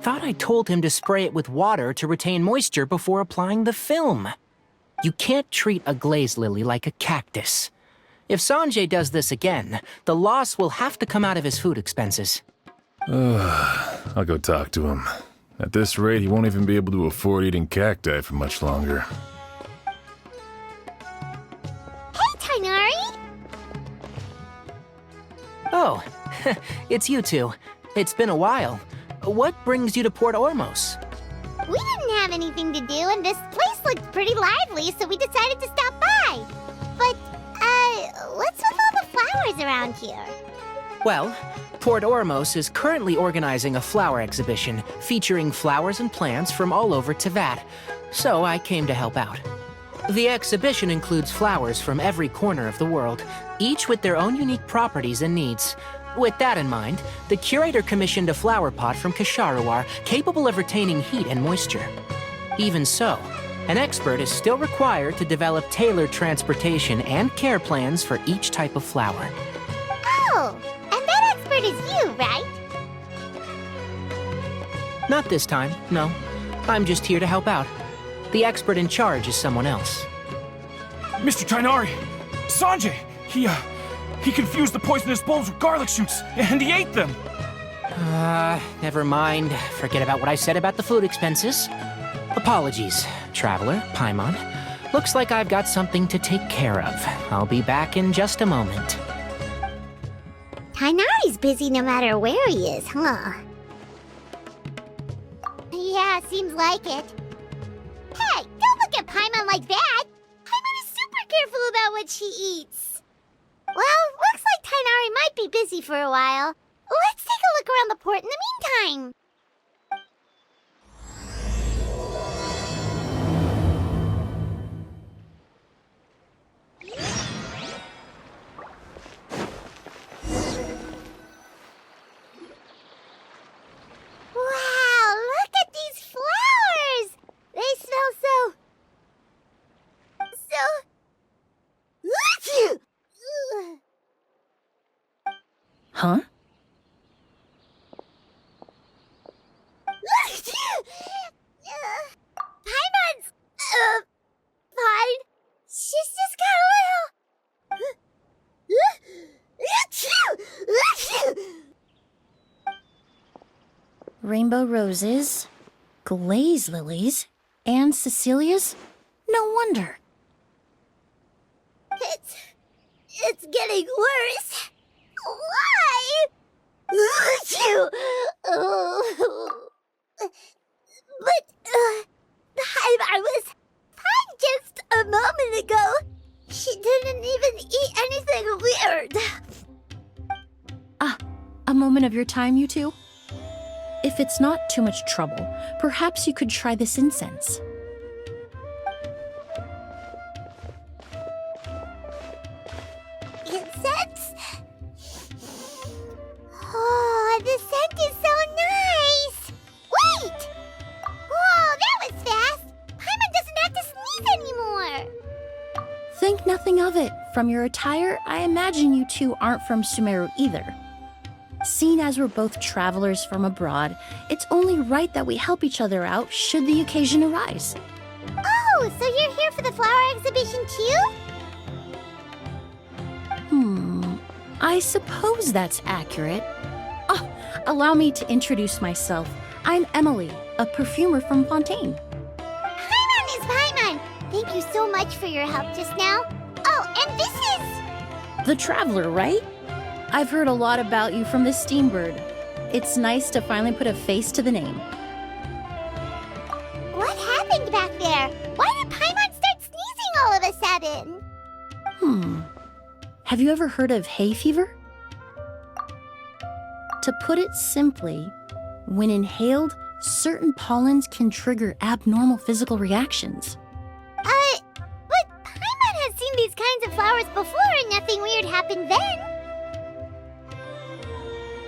thought I told him to spray it with water to retain moisture before applying the film. You can't treat a glaze lily like a cactus. If Sanjay does this again, the loss will have to come out of his food expenses. I'll go talk to him. At this rate, he won't even be able to afford eating cacti for much longer. Hey, Tainari! Oh, it's you two. It's been a while. What brings you to Port Ormos? We didn't have anything to do, and this place looked pretty lively, so we decided to stop by. But, what's with all the flowers around here? Well, Port Ormos is currently organizing a flower exhibition featuring flowers and plants from all over Teyvat, so I came to help out. The exhibition includes flowers from every corner of the world, each with their own unique properties and needs. With that in mind, the curator commissioned a flower pot from Kasharawar capable of retaining heat and moisture. Even so, an expert is still required to develop tailored transportation and care plans for each type of flower. Oh, and that expert is you, right? Not this time, no. I'm just here to help out. The expert in charge is someone else. Mr. Tainari! Sanjay! He confused the poisonous bulbs with garlic shoots, and he ate them! Never mind. Forget about what I said about the food expenses. Apologies, Traveler, Paimon. Looks like I've got something to take care of. I'll be back in just a moment. Tainari's busy no matter where he is, huh? Yeah, seems like it. Hey, don't look at Paimon like that! Paimon is super careful about what she eats. Well, looks like Tainari might be busy for a while. Let's take a look around the port in the meantime. Wow, look at these flowers! They smell so... Huh? Paimon's... fine. She's just got a little... Rainbow roses, glaze lilies, and Cecilia's? No wonder. It's getting worse. Why? But, I was fine just a moment ago. She didn't even eat anything weird. A moment of your time, you two? If it's not too much trouble, perhaps you could try this incense. Incense? Oh, the scent is so nice! Wait! Whoa, that was fast! Paimon doesn't have to sneeze anymore! Think nothing of it. From your attire, I imagine you two aren't from Sumeru either. Seeing as we're both travelers from abroad, it's only right that we help each other out should the occasion arise. Oh, so you're here for the flower exhibition too? I suppose that's accurate. Oh, allow me to introduce myself. I'm Emily, a perfumer from Fontaine. Paimon is Paimon! Thank you so much for your help just now. Oh, and this is... The Traveler, right? I've heard a lot about you from the Steambird. It's nice to finally put a face to the name. What happened back there? Why did Paimon start sneezing all of a sudden? Have you ever heard of hay fever? To put it simply, when inhaled, certain pollens can trigger abnormal physical reactions. But Paimon has seen these kinds of flowers before and nothing weird happened then.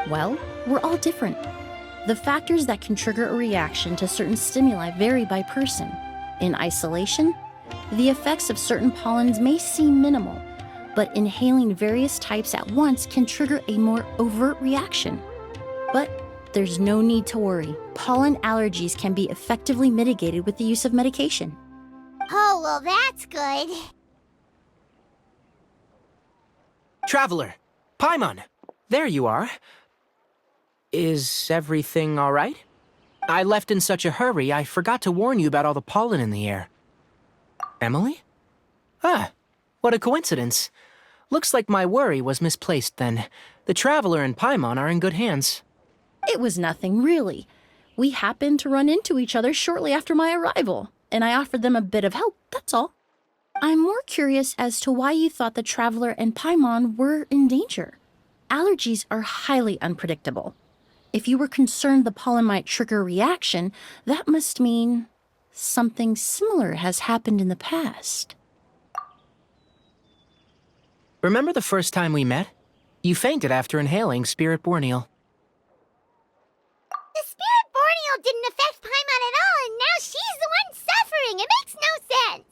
Well, we're all different. The factors that can trigger a reaction to certain stimuli vary by person. In isolation, the effects of certain pollens may seem minimal, but inhaling various types at once can trigger a more overt reaction. But There's no need to worry. Pollen allergies can be effectively mitigated with the use of medication. Oh, well, that's good. Traveler, Paimon, there you are. Is everything all right? I left in such a hurry, I forgot to warn you about all the pollen in the air. Emily? Ah, what a coincidence. Looks like my worry was misplaced then. The Traveler and Paimon are in good hands. It was nothing, really. We happened to run into each other shortly after my arrival, and I offered them a bit of help, that's all. I'm more curious as to why you thought the Traveler and Paimon were in danger. Allergies are highly unpredictable. If you were concerned the pollen might trigger a reaction, that must mean something similar has happened in the past. Remember the first time we met? You fainted after inhaling Spirit Borneal. The Spirit Borneal didn't affect Paimon at all, and now she's the one suffering. It makes no sense.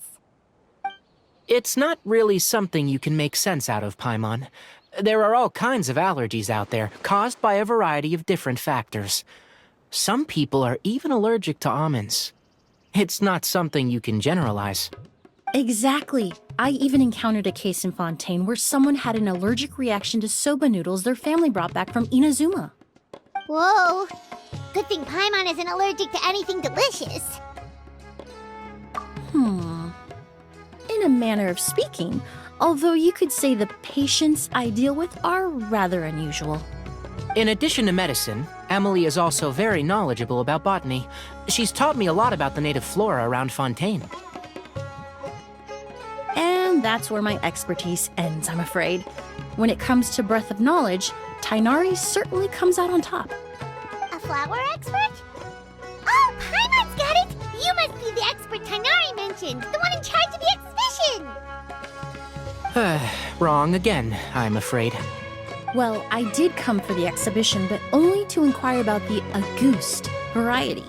It's not really something you can make sense out of, Paimon. There are all kinds of allergies out there, caused by a variety of different factors. Some people are even allergic to almonds. It's not something you can generalize. Exactly. I even encountered a case in Fontaine where someone had an allergic reaction to soba noodles their family brought back from Inazuma. Whoa. Good thing Paimon isn't allergic to anything delicious. In a manner of speaking, although you could say the patients I deal with are rather unusual. In addition to medicine, Emily is also very knowledgeable about botany. She's taught me a lot about the native flora around Fontaine. And that's where my expertise ends, I'm afraid. When it comes to breadth of knowledge, Tainari certainly comes out on top. A flower expert? Oh, Paimon's got it! You must be the expert Tainari mentioned, the one in charge of the exhibition! Wrong again, I'm afraid. Well, I did come for the exhibition, but only to inquire about the Auguste variety.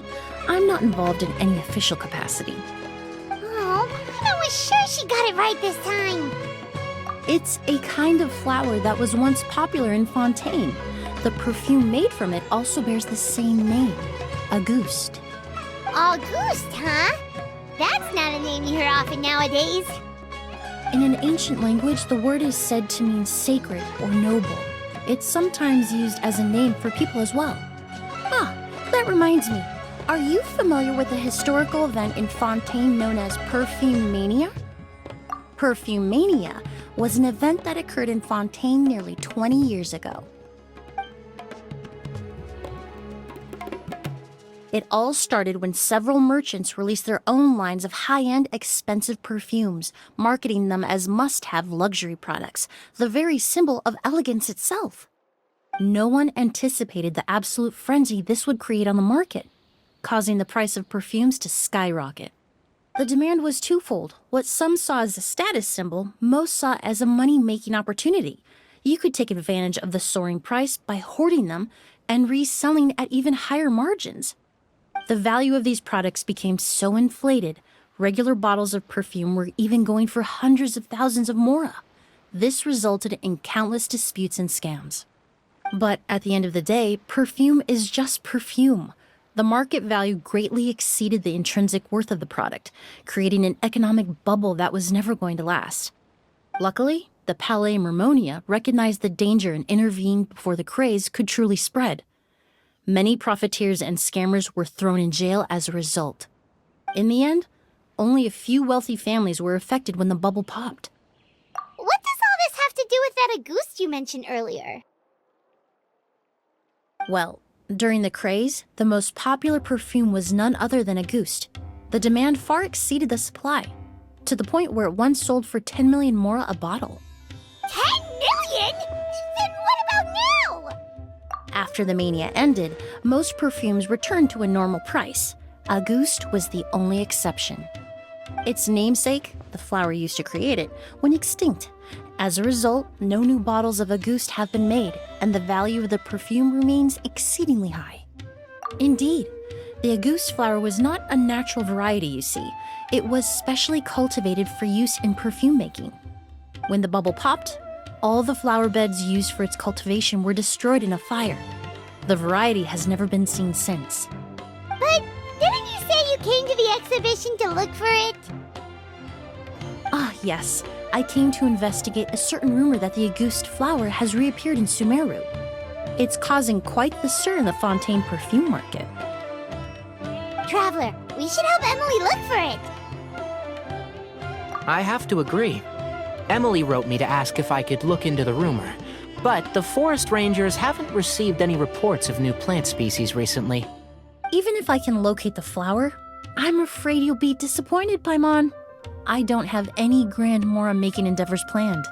I'm not involved in any official capacity. Oh, Paimon was sure she got it right this time. It's a kind of flower that was once popular in Fontaine. The perfume made from it also bears the same name, Auguste. Auguste, huh? That's not a name you hear often nowadays. In an ancient language, the word is said to mean sacred or noble. It's sometimes used as a name for people as well. Ah, that reminds me. Are you familiar with a historical event in Fontaine known as Perfume Mania? Perfume Mania was an event that occurred in Fontaine nearly 20 years ago. It all started when several merchants released their own lines of high-end, expensive perfumes, marketing them as must-have luxury products, the very symbol of elegance itself. No one anticipated the absolute frenzy this would create on the market, causing the price of perfumes to skyrocket. The demand was twofold. What some saw as a status symbol, most saw as a money-making opportunity. You could take advantage of the soaring price by hoarding them and reselling at even higher margins. The value of these products became so inflated, regular bottles of perfume were even going for hundreds of thousands of mora. This resulted in countless disputes and scams. But at the end of the day, perfume is just perfume. The market value greatly exceeded the intrinsic worth of the product, creating an economic bubble that was never going to last. Luckily, the Palais Mermonia recognized the danger and intervened before the craze could truly spread. Many profiteers and scammers were thrown in jail as a result. In the end, only a few wealthy families were affected when the bubble popped. What does all this have to do with that Auguste you mentioned earlier? Well, during the craze, the most popular perfume was none other than Auguste. The demand far exceeded the supply, to the point where it once sold for 10 million mora a bottle. 10 million? Then what about now? After the mania ended, most perfumes returned to a normal price. Auguste was the only exception. Its namesake, the flower used to create it, went extinct. As a result, no new bottles of Auguste have been made, and the value of the perfume remains exceedingly high. Indeed, the Auguste flower was not a natural variety, you see. It was specially cultivated for use in perfume making. When the bubble popped, all the flower beds used for its cultivation were destroyed in a fire. The variety has never been seen since. But didn't you say you came to the exhibition to look for it? Ah, yes. I came to investigate a certain rumor that the Auguste flower has reappeared in Sumeru. It's causing quite the stir in the Fontaine perfume market. Traveler, we should help Emily look for it. I have to agree. Emily wrote me to ask if I could look into the rumor, but the forest rangers haven't received any reports of new plant species recently. Even if I can locate the flower, I'm afraid you'll be disappointed, Paimon. I don't have any grand Mora-making endeavors planned.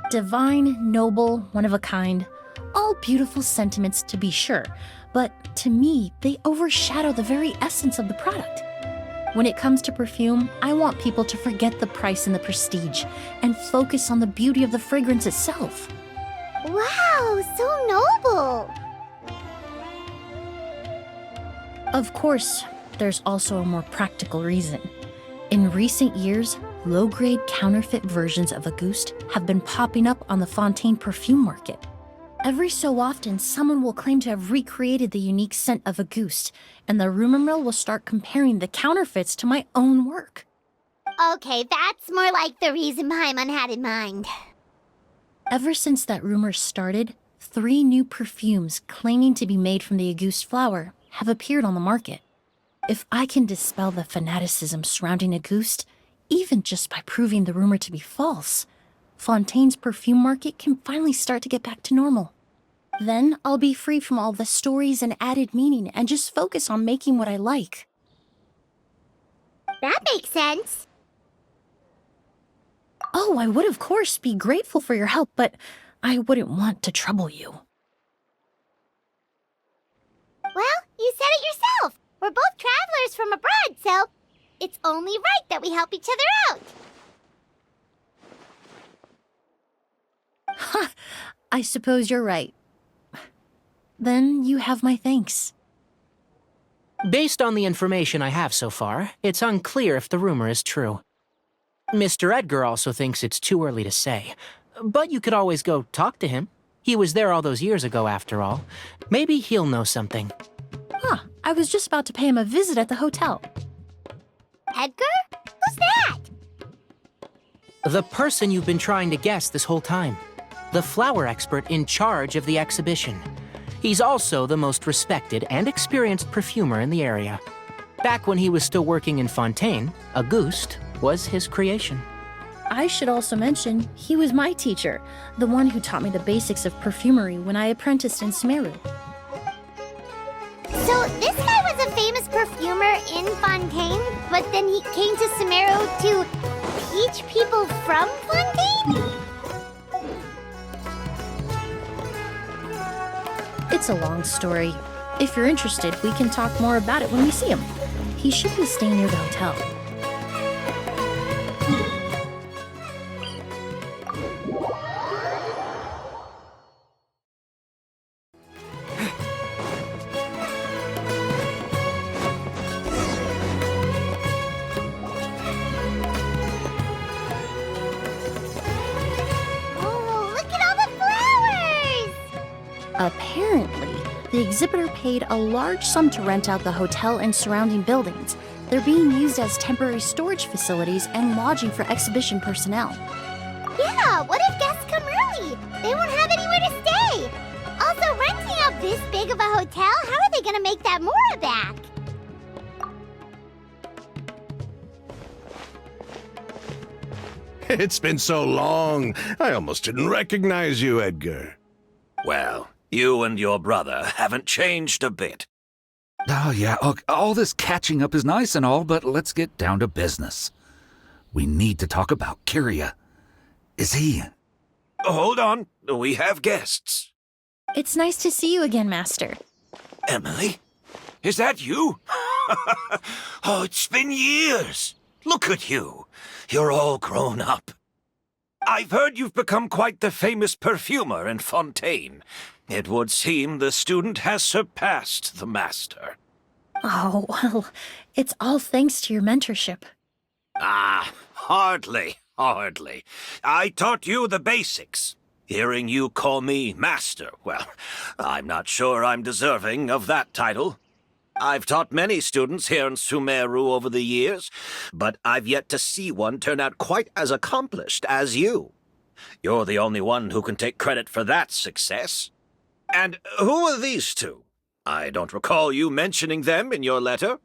Divine, noble, one of a kind. All beautiful sentiments to be sure, but to me, they overshadow the very essence of the product. When it comes to perfume, I want people to forget the price and the prestige, and focus on the beauty of the fragrance itself. Wow, so noble. Of course, there's also a more practical reason. In recent years, low-grade counterfeit versions of Auguste have been popping up on the Fontaine perfume market. Every so often, someone will claim to have recreated the unique scent of Auguste, and the rumor mill will start comparing the counterfeits to my own work. Okay, that's more like the reason Paimon had in mind. Ever since that rumor started, 3 new perfumes claiming to be made from the Auguste flower have appeared on the market. If I can dispel the fanaticism surrounding Auguste, even just by proving the rumor to be false, Fontaine's perfume market can finally start to get back to normal. Then I'll be free from all the stories and added meaning and just focus on making what I like. That makes sense. Oh, I would of course be grateful for your help, but I wouldn't want to trouble you. Well, you said it yourself. We're both travelers from abroad, so it's only right that we help each other out. Ha! I suppose you're right. Then you have my thanks. Based on the information I have so far, it's unclear if the rumor is true. Mr. Edgar also thinks it's too early to say, but you could always go talk to him. He was there all those years ago, after all. Maybe he'll know something. Huh, I was just about to pay him a visit at the hotel. Edgar? Who's that? The person you've been trying to guess this whole time. The flower expert in charge of the exhibition. He's also the most respected and experienced perfumer in the area. Back when he was still working in Fontaine, Auguste was his creation. I should also mention, he was my teacher, the one who taught me the basics of perfumery when I apprenticed in Sumeru. So this guy was a famous perfumer in Fontaine, but then he came to Sumeru to teach people from Fontaine? It's a long story. If you're interested, we can talk more about it when we see him. He should be staying near the hotel. Oh, look at all the flowers! Apparently, the exhibitor paid a large sum to rent out the hotel and surrounding buildings. They're being used as temporary storage facilities and lodging for exhibition personnel. Yeah, what if guests come early? They won't have anywhere to stay. Also, renting out this big of a hotel, how are they gonna make that Mora back? It's been so long, I almost didn't recognize you, Edgar. Well, you and your brother haven't changed a bit. Oh, yeah, look, all this catching up is nice and all, but let's get down to business. We need to talk about Kyria. Is he... Hold on, we have guests. It's nice to see you again, Master. Emily? Is that you? Oh, it's been years. Look at you. You're all grown up. I've heard you've become quite the famous perfumer in Fontaine. It would seem the student has surpassed the master. Oh, well, it's all thanks to your mentorship. Ah, hardly. I taught you the basics. Hearing you call me Master, well, I'm not sure I'm deserving of that title. I've taught many students here in Sumeru over the years, but I've yet to see one turn out quite as accomplished as you. You're the only one who can take credit for that success. And who are these two? I don't recall you mentioning them in your letter.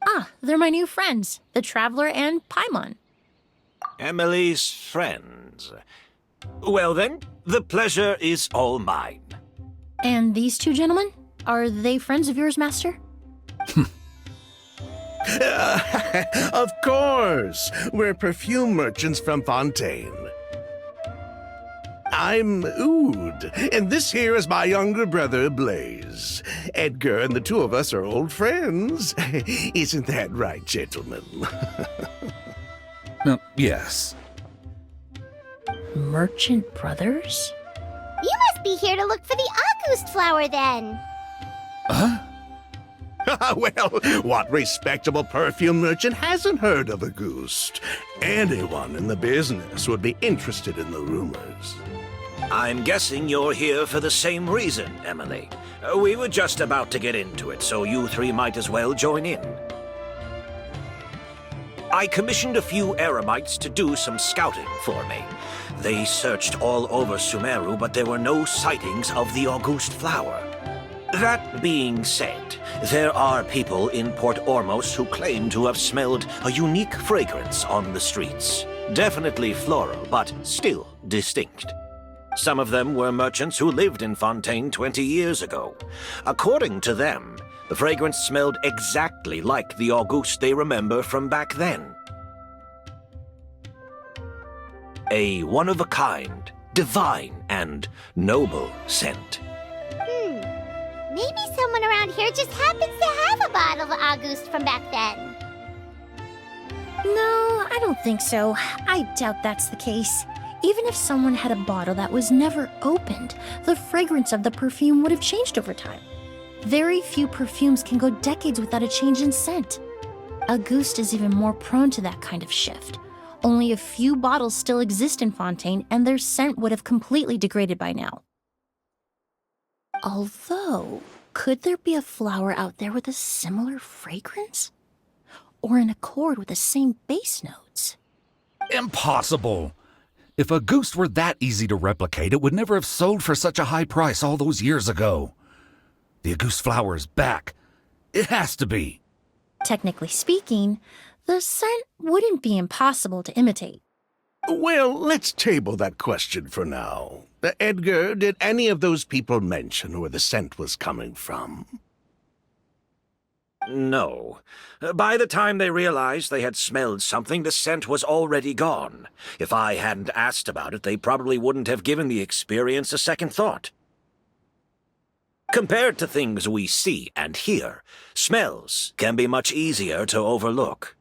Ah, they're my new friends, the Traveler and Paimon. Emily's friends. Well then, the pleasure is all mine. And these two gentlemen? Are they friends of yours, Master? Of course! We're perfume merchants from Fontaine. I'm Oud, and this here is my younger brother, Blaze. Edgar and the two of us are old friends. Isn't that right, gentlemen? Yes. Merchant brothers? You must be here to look for the Auguste flower then. Well, what respectable perfume merchant hasn't heard of Auguste? Anyone in the business would be interested in the rumors. I'm guessing you're here for the same reason, Emily. We were just about to get into it, so you three might as well join in. I commissioned a few eremites to do some scouting for me. They searched all over Sumeru, but there were no sightings of the Auguste flower. That being said, there are people in Port Ormos who claim to have smelled a unique fragrance on the streets. Definitely floral, but still distinct. Some of them were merchants who lived in Fontaine 20 years ago. According to them, the fragrance smelled exactly like the Auguste they remember from back then. A one-of-a-kind, divine, and noble scent. Maybe someone around here just happens to have a bottle of Auguste from back then. No, I don't think so. I doubt that's the case. Even if someone had a bottle that was never opened, the fragrance of the perfume would have changed over time. Very few perfumes can go decades without a change in scent. Auguste is even more prone to that kind of shift. Only a few bottles still exist in Fontaine, and their scent would have completely degraded by now. Although, could there be a flower out there with a similar fragrance? Or in accord with the same base notes? Impossible! If Auguste were that easy to replicate, it would never have sold for such a high price all those years ago. The Auguste flower is back. It has to be. Technically speaking, the scent wouldn't be impossible to imitate. Well, let's table that question for now. Edgar, did any of those people mention where the scent was coming from? No. By the time they realized they had smelled something, the scent was already gone. If I hadn't asked about it, they probably wouldn't have given the experience a second thought. Compared to things we see and hear, smells can be much easier to overlook.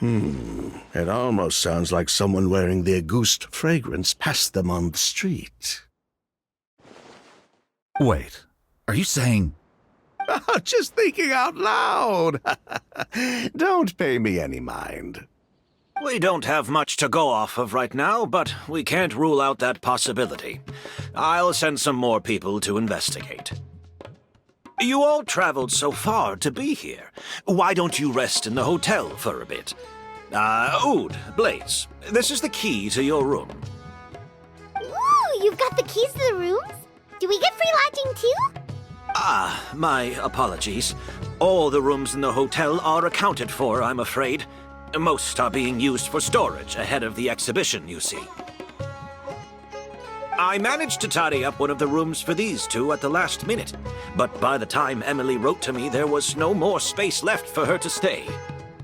It almost sounds like someone wearing the Auguste fragrance passed them on the street. Wait, are you saying... Just thinking out loud. Don't pay me any mind. We don't have much to go off of right now, but we can't rule out that possibility. I'll send some more people to investigate. You all traveled so far to be here. Why don't you rest in the hotel for a bit? Oud, Blaze, this is the key to your room. Ooh, you've got the keys to the rooms? Do we get free lodging too? My apologies. All the rooms in the hotel are accounted for, I'm afraid. Most are being used for storage ahead of the exhibition, you see. I managed to tidy up one of the rooms for these two at the last minute, but by the time Emily wrote to me, there was no more space left for her to stay.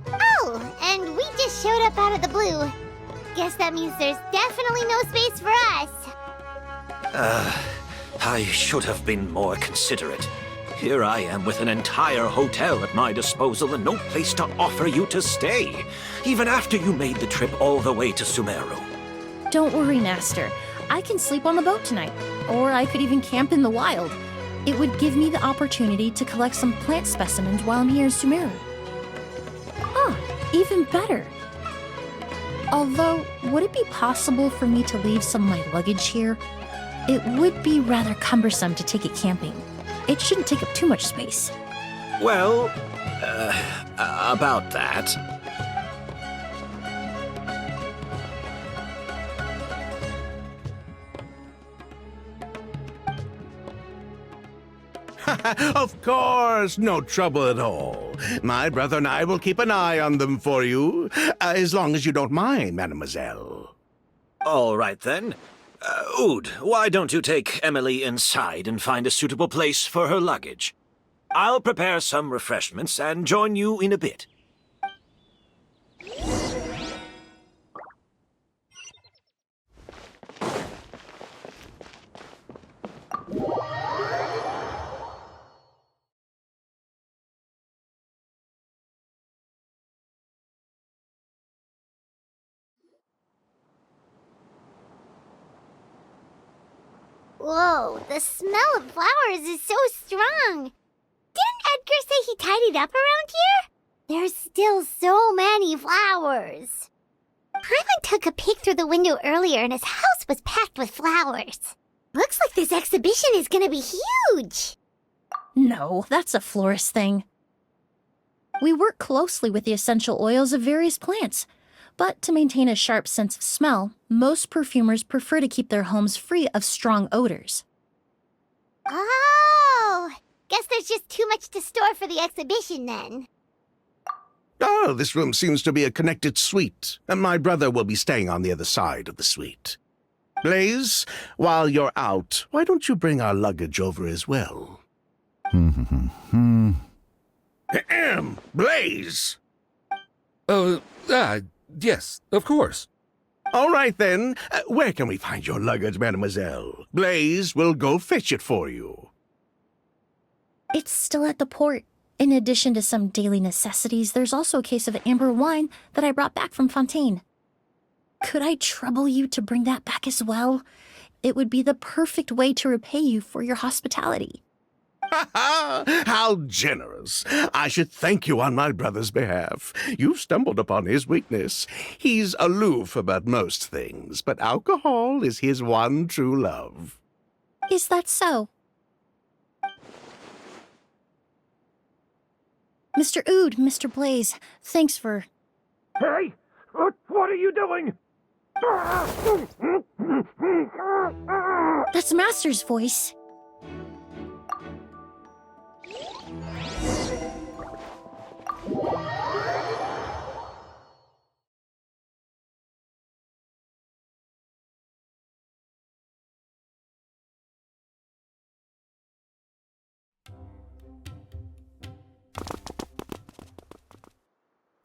Oh, and we just showed up out of the blue. Guess that means there's definitely no space for us. I should have been more considerate. Here I am with an entire hotel at my disposal and no place to offer you to stay, even after you made the trip all the way to Sumeru. Don't worry, Master. I can sleep on the boat tonight, or I could even camp in the wild. It would give me the opportunity to collect some plant specimens while I'm here in Sumeru. Even better. Although, would it be possible for me to leave some of my luggage here? It would be rather cumbersome to take it camping. It shouldn't take up too much space. Well, about that. Of course, no trouble at all. My brother and I will keep an eye on them for you, as long as you don't mind, mademoiselle. All right, then. Oud, why don't you take Emily inside and find a suitable place for her luggage? I'll prepare some refreshments and join you in a bit. Whoa, the smell of flowers is so strong. Didn't Edgar say he tidied up around here? There's still so many flowers. Paimon took a peek through the window earlier and his house was packed with flowers. Looks like this exhibition is gonna be huge. No, that's a florist thing. We work closely with the essential oils of various plants, but to maintain a sharp sense of smell, most perfumers prefer to keep their homes free of strong odors. Oh, guess there's just too much to store for the exhibition then. Oh, this room seems to be a connected suite, and my brother will be staying on the other side of the suite. Blaze, while you're out, why don't you bring our luggage over as well? Ahem, Blaze! Yes, of course. All right, then. Where can we find your luggage, mademoiselle? Blaze will go fetch it for you. It's still at the port. In addition to some daily necessities, there's also a case of amber wine that I brought back from Fontaine. Could I trouble you to bring that back as well? It would be the perfect way to repay you for your hospitality. Ha ha! How generous! I should thank you on my brother's behalf. You've stumbled upon his weakness. He's aloof about most things, but alcohol is his one true love. Is that so? Mr. Oud, Mr. Blaze, thanks for... Hey! What are you doing? That's Master's voice.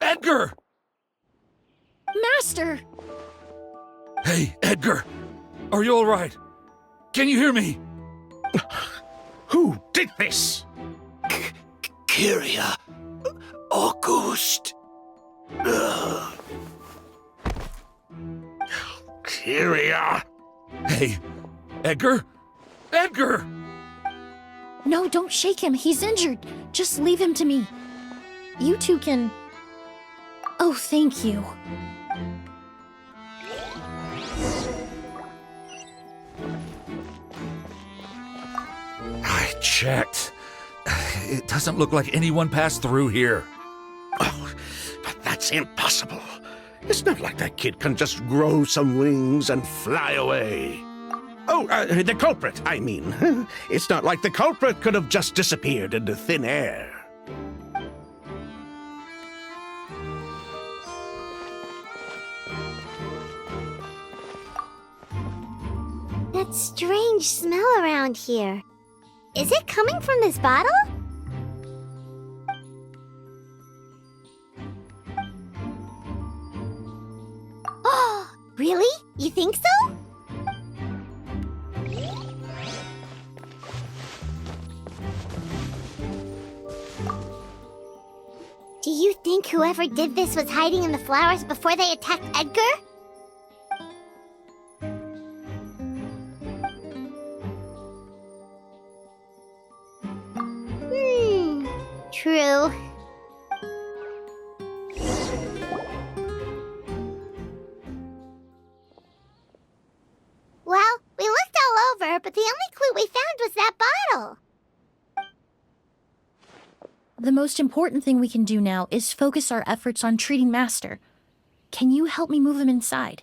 Edgar! Master! Hey, Edgar! Are you all right? Can you hear me? Who did this? Kyria. Auguste. Kyria! Hey, Edgar? Edgar! No, don't shake him. He's injured. Just leave him to me. You two can... Oh, thank you. I checked. It doesn't look like anyone passed through here. Oh, but that's impossible. It's not like that kid can just grow some wings and fly away. Oh, the culprit, I mean. It's not like the culprit could have just disappeared into thin air. That strange smell around here. Is it coming from this bottle? Oh, really? You think so? Do you think whoever did this was hiding in the flowers before they attacked Edgar? True. Well, we looked all over, ill. The most important thing we can do now is focus our efforts on treating Master. Can you help me move him inside?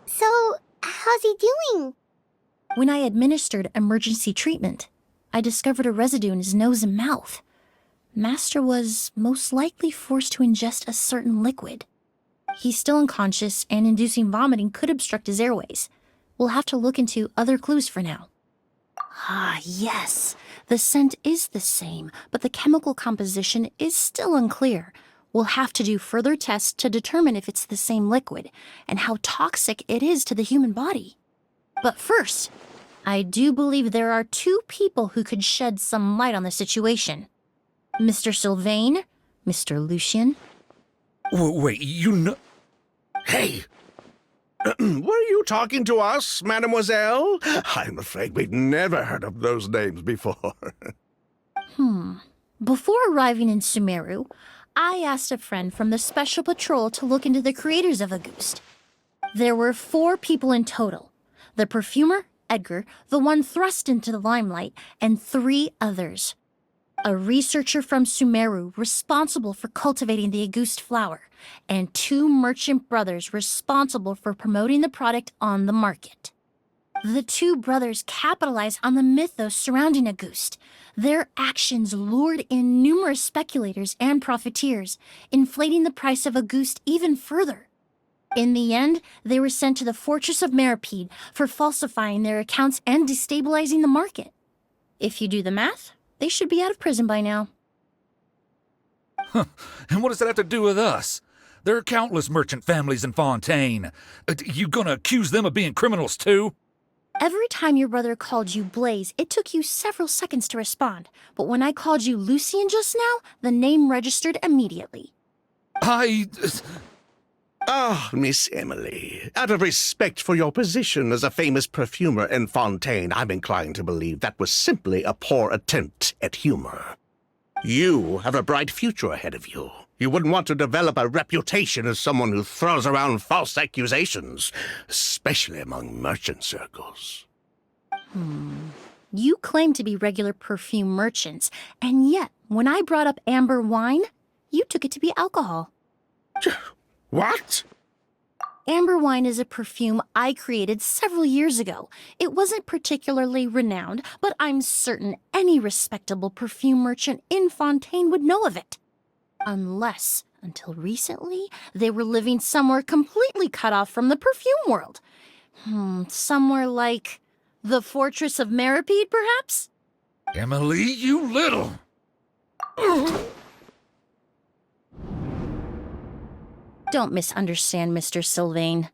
So, how's he doing? When I administered emergency treatment, I discovered a residue in his nose and mouth. Master was most likely forced to ingest a certain liquid. He's still unconscious, and inducing vomiting could obstruct his airways. We'll have to look into other clues for now. Ah, yes. The scent is the same, but the chemical composition is still unclear. We'll have to do further tests to determine if it's the same liquid, and how toxic it is to the human body. But first, I do believe there are two people who could shed some light on the situation. Mr. Sylvain, Mr. Lucien. Wait, you know... Hey! Were you talking to us, mademoiselle? I'm afraid we've never heard of those names before. Before arriving in Sumeru, I asked a friend from the Special Patrol to look into the creators of Auguste. There were 4 people in total. The perfumer, Edgar, the one thrust into the limelight, and 3 others. A researcher from Sumeru responsible for cultivating the Auguste flower, and 2 merchant brothers responsible for promoting the product on the market. The 2 brothers capitalized on the mythos surrounding Auguste. Their actions lured in numerous speculators and profiteers, inflating the price of Auguste even further. In the end, they were sent to the fortress of Meripede for falsifying their accounts and destabilizing the market. If you do the math, they should be out of prison by now. And what does that have to do with us? There are countless merchant families in Fontaine. You gonna accuse them of being criminals too? Every time your brother called you Blaze, it took you several seconds to respond. But when I called you Lucien just now, the name registered immediately. Ah, Miss Emily, out of respect for your position as a famous perfumer in Fontaine, I'm inclined to believe that was simply a poor attempt at humor. You have a bright future ahead of you. You wouldn't want to develop a reputation as someone who throws around false accusations, especially among merchant circles. You claim to be regular perfume merchants, and yet, when I brought up amber wine, you took it to be alcohol. What? Amber wine is a perfume I created several years ago. It wasn't particularly renowned, but I'm certain any respectable perfume merchant in Fontaine would know of it. Unless, until recently, they were living somewhere completely cut off from the perfume world. Somewhere like the Fortress of Meripede, perhaps? Emily, you little... Don't misunderstand, Mr. Sylvain.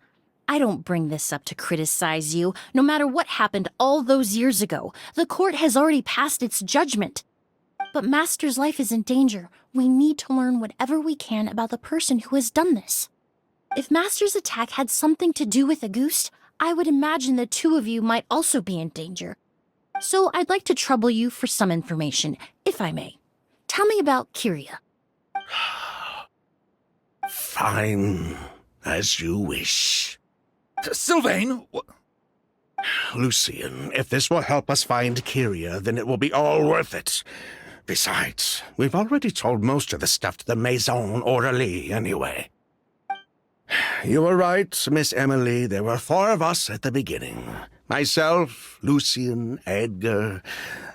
I don't bring this up to criticize you. No matter what happened all those years ago, the court has already passed its judgment. But Master's life is in danger. We need to learn whatever we can about the person who has done this. If Master's attack had something to do with Auguste, I would imagine the 2 of you might also be in danger. So I'd like to trouble you for some information, if I may. Tell me about Kyria. Fine, as you wish. Sylvain! Lucien, if this will help us find Kyria, then it will be all worth it. Besides, we've already told most of the stuff to the Maison Orderly anyway. You were right, Miss Emily. There were 4 of us at the beginning. Myself, Lucien, Edgar,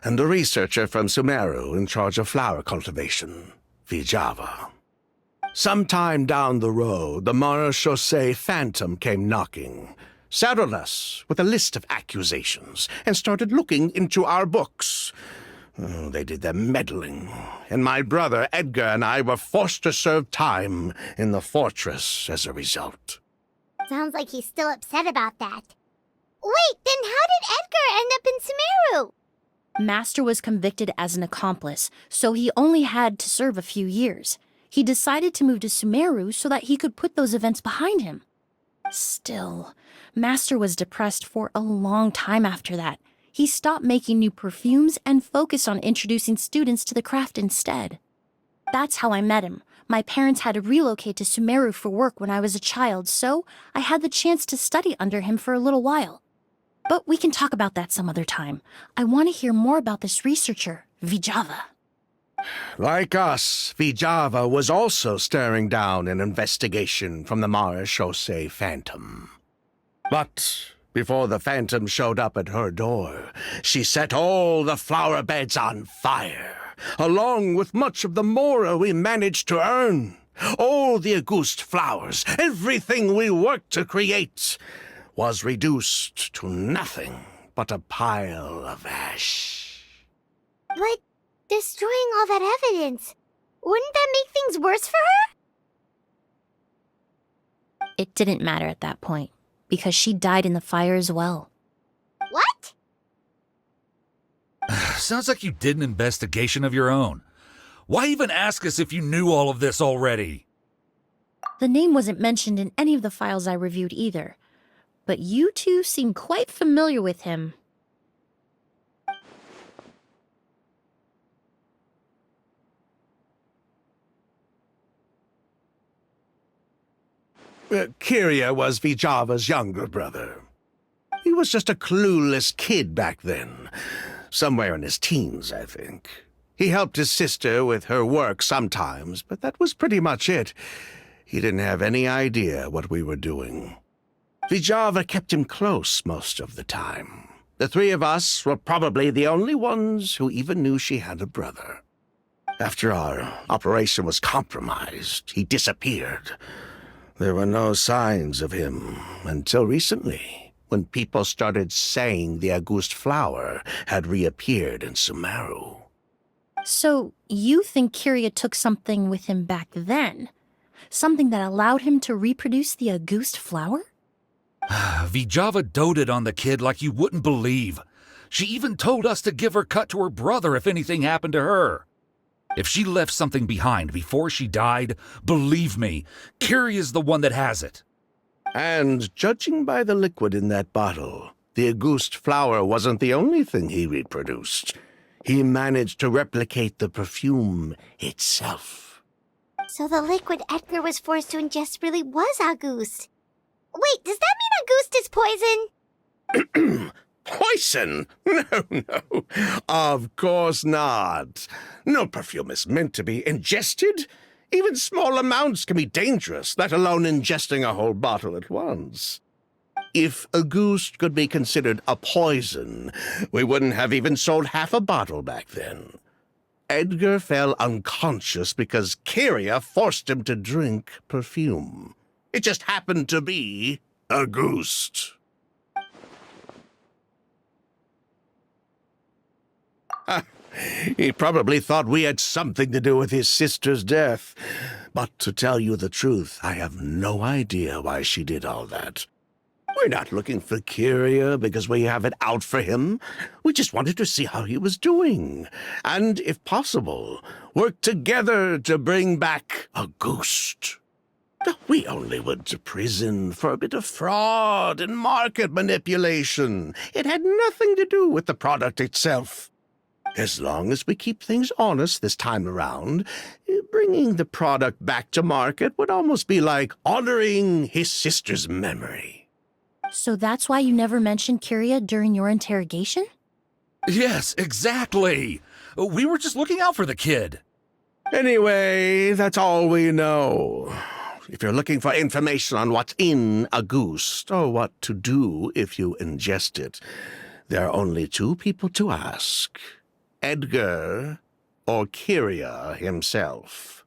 and a researcher from Sumeru in charge of flower cultivation, Vijava. Sometime down the road, the Marechaussee Phantom came knocking, saddled us with a list of accusations, and started looking into our books. They did their meddling, and my brother Edgar and I were forced to serve time in the fortress as a result. Sounds like he's still upset about that. Wait, then how did Edgar end up in Sumeru? Master was convicted as an accomplice, so he only had to serve a few years. He decided to move to Sumeru so that he could put those events behind him. Still, Master was depressed for a long time after that. He stopped making new perfumes and focused on introducing students to the craft instead. That's how I met him. My parents had to relocate to Sumeru for work when I was a child, so I had the chance to study under him for a little while. But we can talk about that some other time. I want to hear more about this researcher, Vijava. Like us, Vijava was also staring down an investigation from the Marechaussee Phantom. But before the Phantom showed up at her door, she set all the flower beds on fire, along with much of the mora we managed to earn. All the Auguste flowers, everything we worked to create, was reduced to nothing but a pile of ash. But destroying all that evidence, wouldn't that make things worse for her? It didn't matter at that point, because she died in the fire as well. What? Sounds like you did an investigation of your own. Why even ask us if you knew all of this already? The name wasn't mentioned in any of the files I reviewed either, but you two seem quite familiar with him. Kyria was Vijava's younger brother. He was just a clueless kid back then. Somewhere in his teens, I think. He helped his sister with her work sometimes, but that was pretty much it. He didn't have any idea what we were doing. Vijava kept him close most of the time. The three of us were probably the only ones who even knew she had a brother. After our operation was compromised, he disappeared. There were no signs of him until recently, when people started saying the Auguste flower had reappeared in Sumeru. So, you think Kyria took something with him back then? Something that allowed him to reproduce the Auguste flower? Vijava doted on the kid like you wouldn't believe. She even told us to give her cut to her brother if anything happened to her. If she left something behind before she died, believe me, Kyria's the one that has it. And judging by the liquid in that bottle, the Auguste flower wasn't the only thing he reproduced. He managed to replicate the perfume itself. So the liquid Edgar was forced to ingest really was Auguste. Wait, does that mean Auguste is poison? Poison? No. Of course not. No perfume is meant to be ingested. Even small amounts can be dangerous, let alone ingesting a whole bottle at once. If Auguste could be considered a poison, we wouldn't have even sold half a bottle back then. Edgar fell unconscious because Kyria forced him to drink perfume. It just happened to be Auguste. He probably thought we had something to do with his sister's death. But to tell you the truth, I have no idea why she did all that. We're not looking for Kyria because we have it out for him. We just wanted to see how he was doing. And, if possible, work together to bring back Auguste. We only went to prison for a bit of fraud and market manipulation. It had nothing to do with the product itself. As long as we keep things honest this time around, bringing the product back to market would almost be like honoring his sister's memory. So that's why you never mentioned Kyria during your interrogation? Yes, exactly. We were just looking out for the kid. Anyway, that's all we know. If you're looking for information on what's in Auguste, or what to do if you ingest it, there are only two people to ask. Edgar or Kyria himself.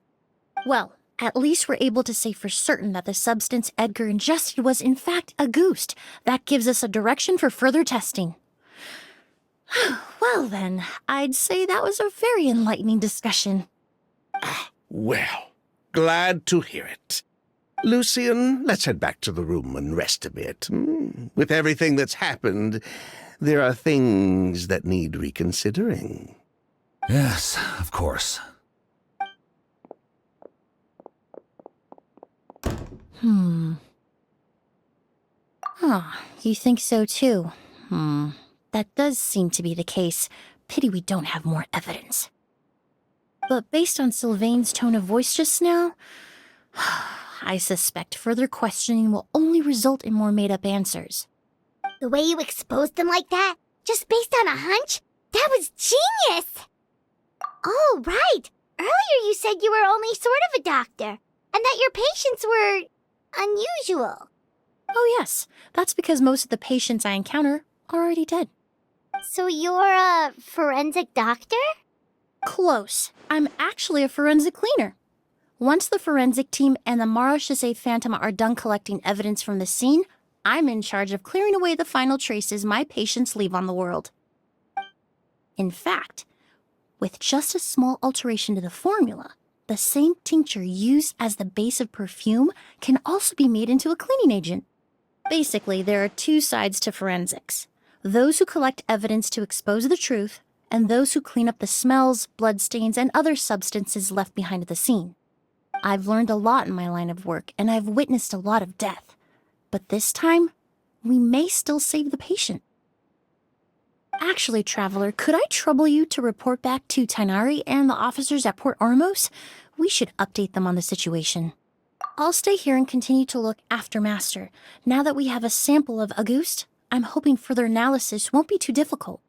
Well, at least we're able to say for certain that the substance Edgar ingested was in fact Auguste. That gives us a direction for further testing. Well then, I'd say that was a very enlightening discussion. Well, glad to hear it. Lucian, let's head back to the room and rest a bit. With everything that's happened, there are things that need reconsidering. Yes, of course. You think so too? That does seem to be the case. Pity we don't have more evidence. But based on Sylvain's tone of voice just now, I suspect further questioning will only result in more made-up answers. The way you exposed them like that, just based on a hunch, that was genius! Oh, right! Earlier you said you were only sort of a doctor, and that your patients were unusual. Oh yes, that's because most of the patients I encounter are already dead. So you're a forensic doctor? Close. I'm actually a forensic cleaner. Once the forensic team and the Marechaussee Phantom are done collecting evidence from the scene, I'm in charge of clearing away the final traces my patients leave on the world. In fact, with just a small alteration to the formula, the same tincture used as the base of perfume can also be made into a cleaning agent. Basically, there are two sides to forensics. Those who collect evidence to expose the truth, and those who clean up the smells, bloodstains, and other substances left behind at the scene. I've learned a lot in my line of work, and I've witnessed a lot of death. But this time, we may still save the patient. Actually, Traveler, could I trouble you to report back to Tighnari and the officers at Port Ormos? We should update them on the situation. I'll stay here and continue to look after Master. Now that we have a sample of Auguste, I'm hoping further analysis won't be too difficult.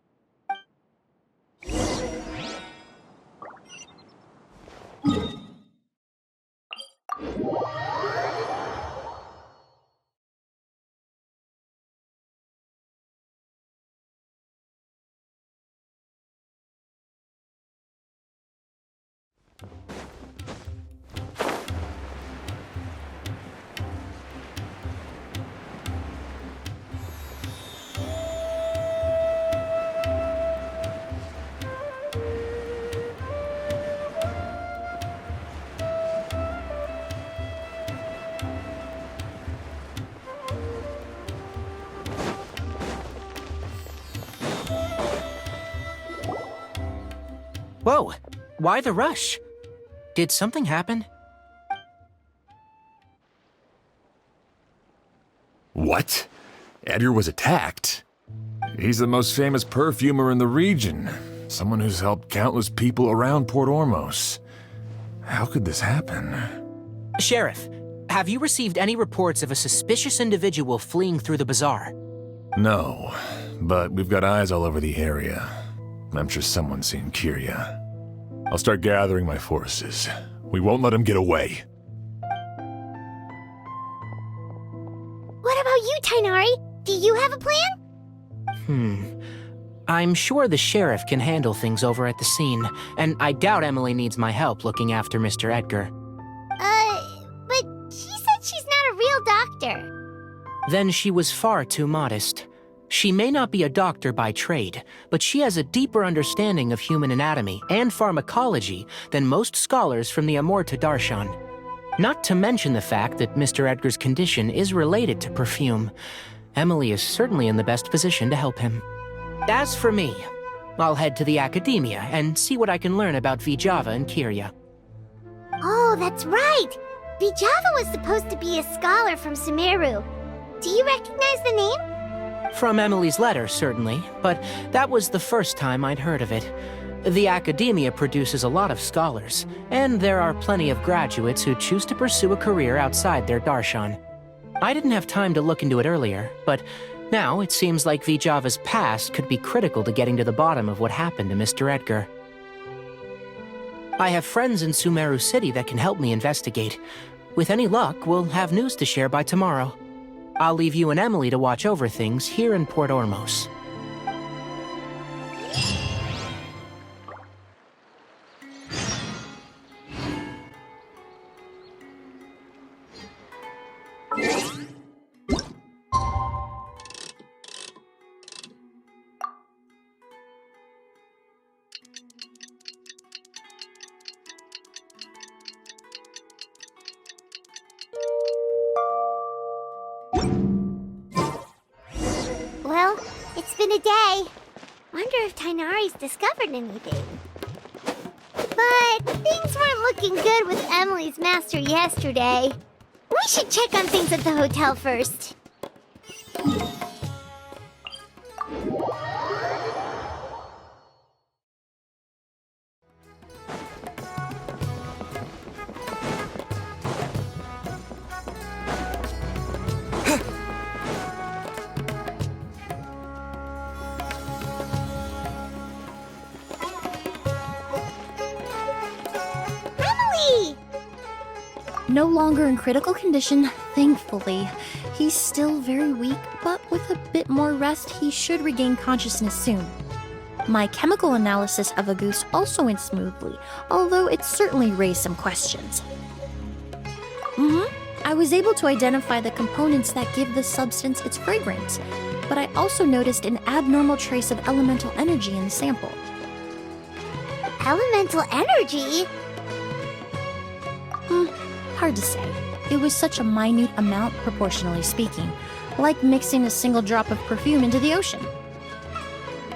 Whoa, why the rush? Did something happen? What? Edgar was attacked? He's the most famous perfumer in the region. Someone who's helped countless people around Port Ormos. How could this happen? Sheriff, have you received any reports of a suspicious individual fleeing through the bazaar? No, but we've got eyes all over the area. I'm sure someone's seen Kyria. I'll start gathering my forces. We won't let him get away. What about you, Tighnari? Do you have a plan? I'm sure the sheriff can handle things over at the scene, and I doubt Emily needs my help looking after Mr. Edgar. But she said she's not a real doctor. Then she was far too modest. She may not be a doctor by trade, but she has a deeper understanding of human anatomy and pharmacology than most scholars from the Amorta Darshan. Not to mention the fact that Mr. Edgar's condition is related to perfume. Emily is certainly in the best position to help him. As for me, I'll head to the academia and see what I can learn about Vijava and Kyria. Oh, that's right! Vijava was supposed to be a scholar from Sumeru. Do you recognize the name? From Emily's letter, certainly, but that was the first time I'd heard of it. The academia produces a lot of scholars, and there are plenty of graduates who choose to pursue a career outside their darshan. I didn't have time to look into it earlier, but now it seems like Vijava's past could be critical to getting to the bottom of what happened to Mr. Edgar. I have friends in Sumeru City that can help me investigate. With any luck, we'll have news to share by tomorrow. I'll leave you and Emily to watch over things here in Port Ormos. Well, it's been a day. Wonder if Tighnari's discovered anything. But things weren't looking good with Emily's master yesterday. We should check on things at the hotel first. no longer in critical condition, thankfully. He's still very weak, but with a bit more rest, he should regain consciousness soon. My chemical analysis of Auguste also went smoothly, although it certainly raised some questions. I was able to identify the components that give the substance its fragrance, but I also noticed an abnormal trace of elemental energy in the sample. Elemental energy? Hard to say. It was such a minute amount, proportionally speaking, like mixing a single drop of perfume into the ocean.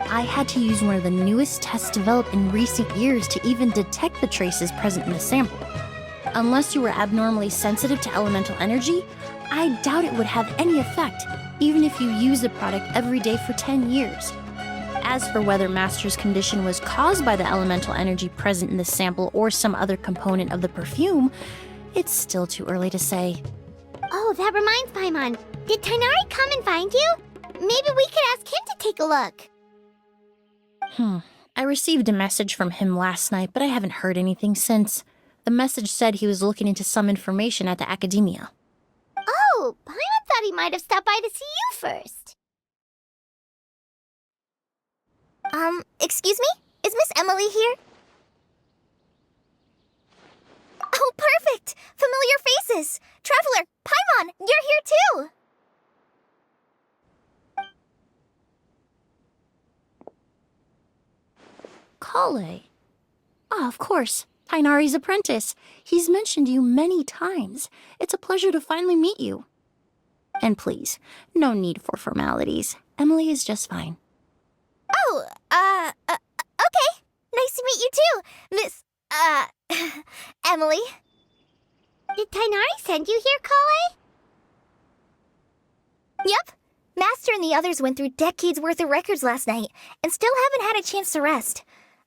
I had to use one of the newest tests developed in recent years to even detect the traces present in the sample. Unless you were abnormally sensitive to elemental energy, I doubt it would have any effect, even if you use the product every day for 10 years. As for whether Master's condition was caused by the elemental energy present in the sample or some other component of the perfume, it's still too early to say. Oh, that reminds Paimon. Did Tighnari come and find you? Maybe we could ask him to take a look. I received a message from him last night, but I haven't heard anything since. The message said he was looking into some information at the academia. Oh, Paimon thought he might have stopped by to see you first. Excuse me? Is Miss Emily here? Oh, perfect! Familiar faces! Traveler, Paimon, you're here too! Kale. Ah, of course. Tighnari's apprentice. He's mentioned you many times. It's a pleasure to finally meet you. And please, no need for formalities. Emily is just fine. Oh, okay. Nice to meet you too, Miss, Emily. Did Tighnari send you here, Kale? Yep. Master and the others went through decades worth of records last night, and still haven't had a chance to rest.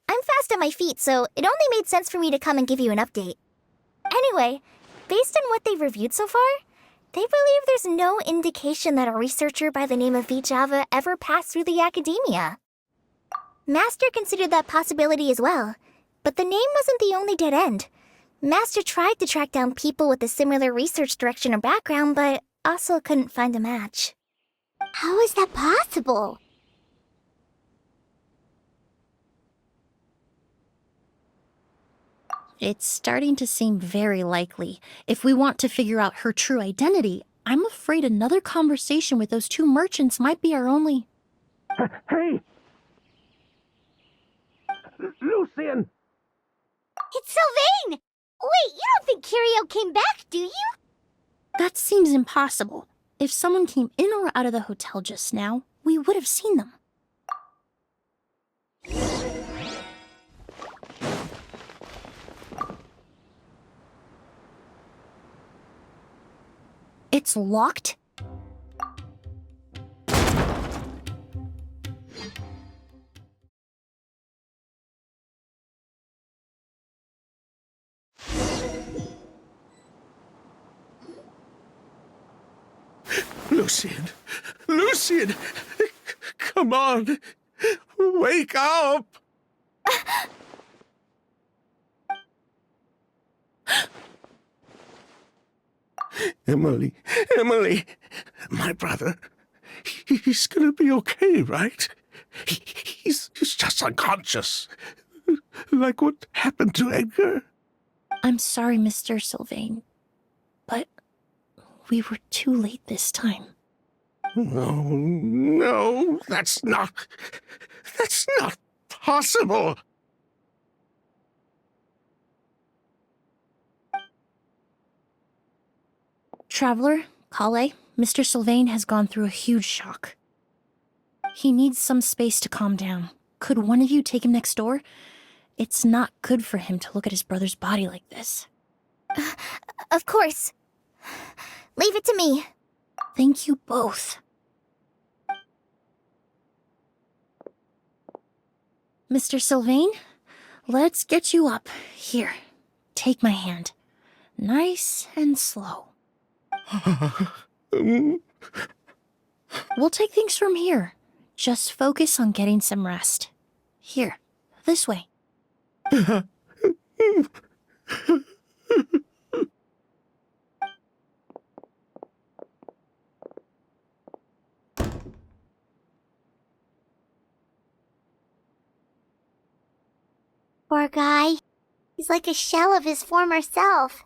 I'm fast on my feet, so it only made sense for me to come and give you an update. Anyway, based on what they've reviewed so far, they believe there's no indication that a researcher by the name of Vijava ever passed through the academia. Master considered that possibility as well, but the name wasn't the only dead end. Master tried to track down people with a similar research direction or background, but also couldn't find a match. How is that possible? It's starting to seem very likely. If we want to figure out her true identity, I'm afraid another conversation with those two merchants might be our only... Hey! Lucian! It's Sylvain! Wait, you don't think Kirio came back, do you? That seems impossible. If someone came in or out of the hotel just now, we would have seen them. It's locked? Lucian! Lucian! Come on! Wake up! Emily, Emily! My brother, he's gonna be okay, right? He's just unconscious. Like what happened to Edgar. I'm sorry, Mr. Sylvain, but we were too late this time. No, that's not possible. Traveler, Kale, Mr. Sylvain has gone through a huge shock. He needs some space to calm down. Could one of you take him next door? It's not good for him to look at his brother's body like this. Of course. Leave it to me. Thank you both. Mr. Sylvain, let's get you up. Here, take my hand. Nice and slow. We'll take things from here. Just focus on getting some rest. Here, this way. Poor guy. He's like a shell of his former self.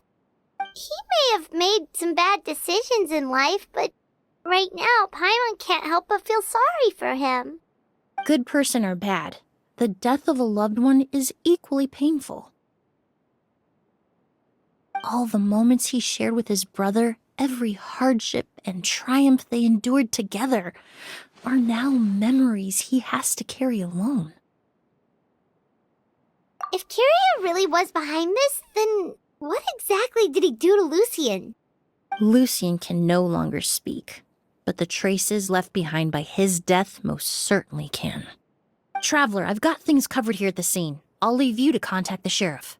He may have made some bad decisions in life, but right now, Paimon can't help but feel sorry for him. Good person or bad, the death of a loved one is equally painful. All the moments he shared with his brother, every hardship and triumph they endured together, are now memories he has to carry alone. If Kiria really was behind this, then what exactly did he do to Lucien? Lucien can no longer speak, but the traces left behind by his death most certainly can. Traveler, I've got things covered here at the scene. I'll leave you to contact the sheriff.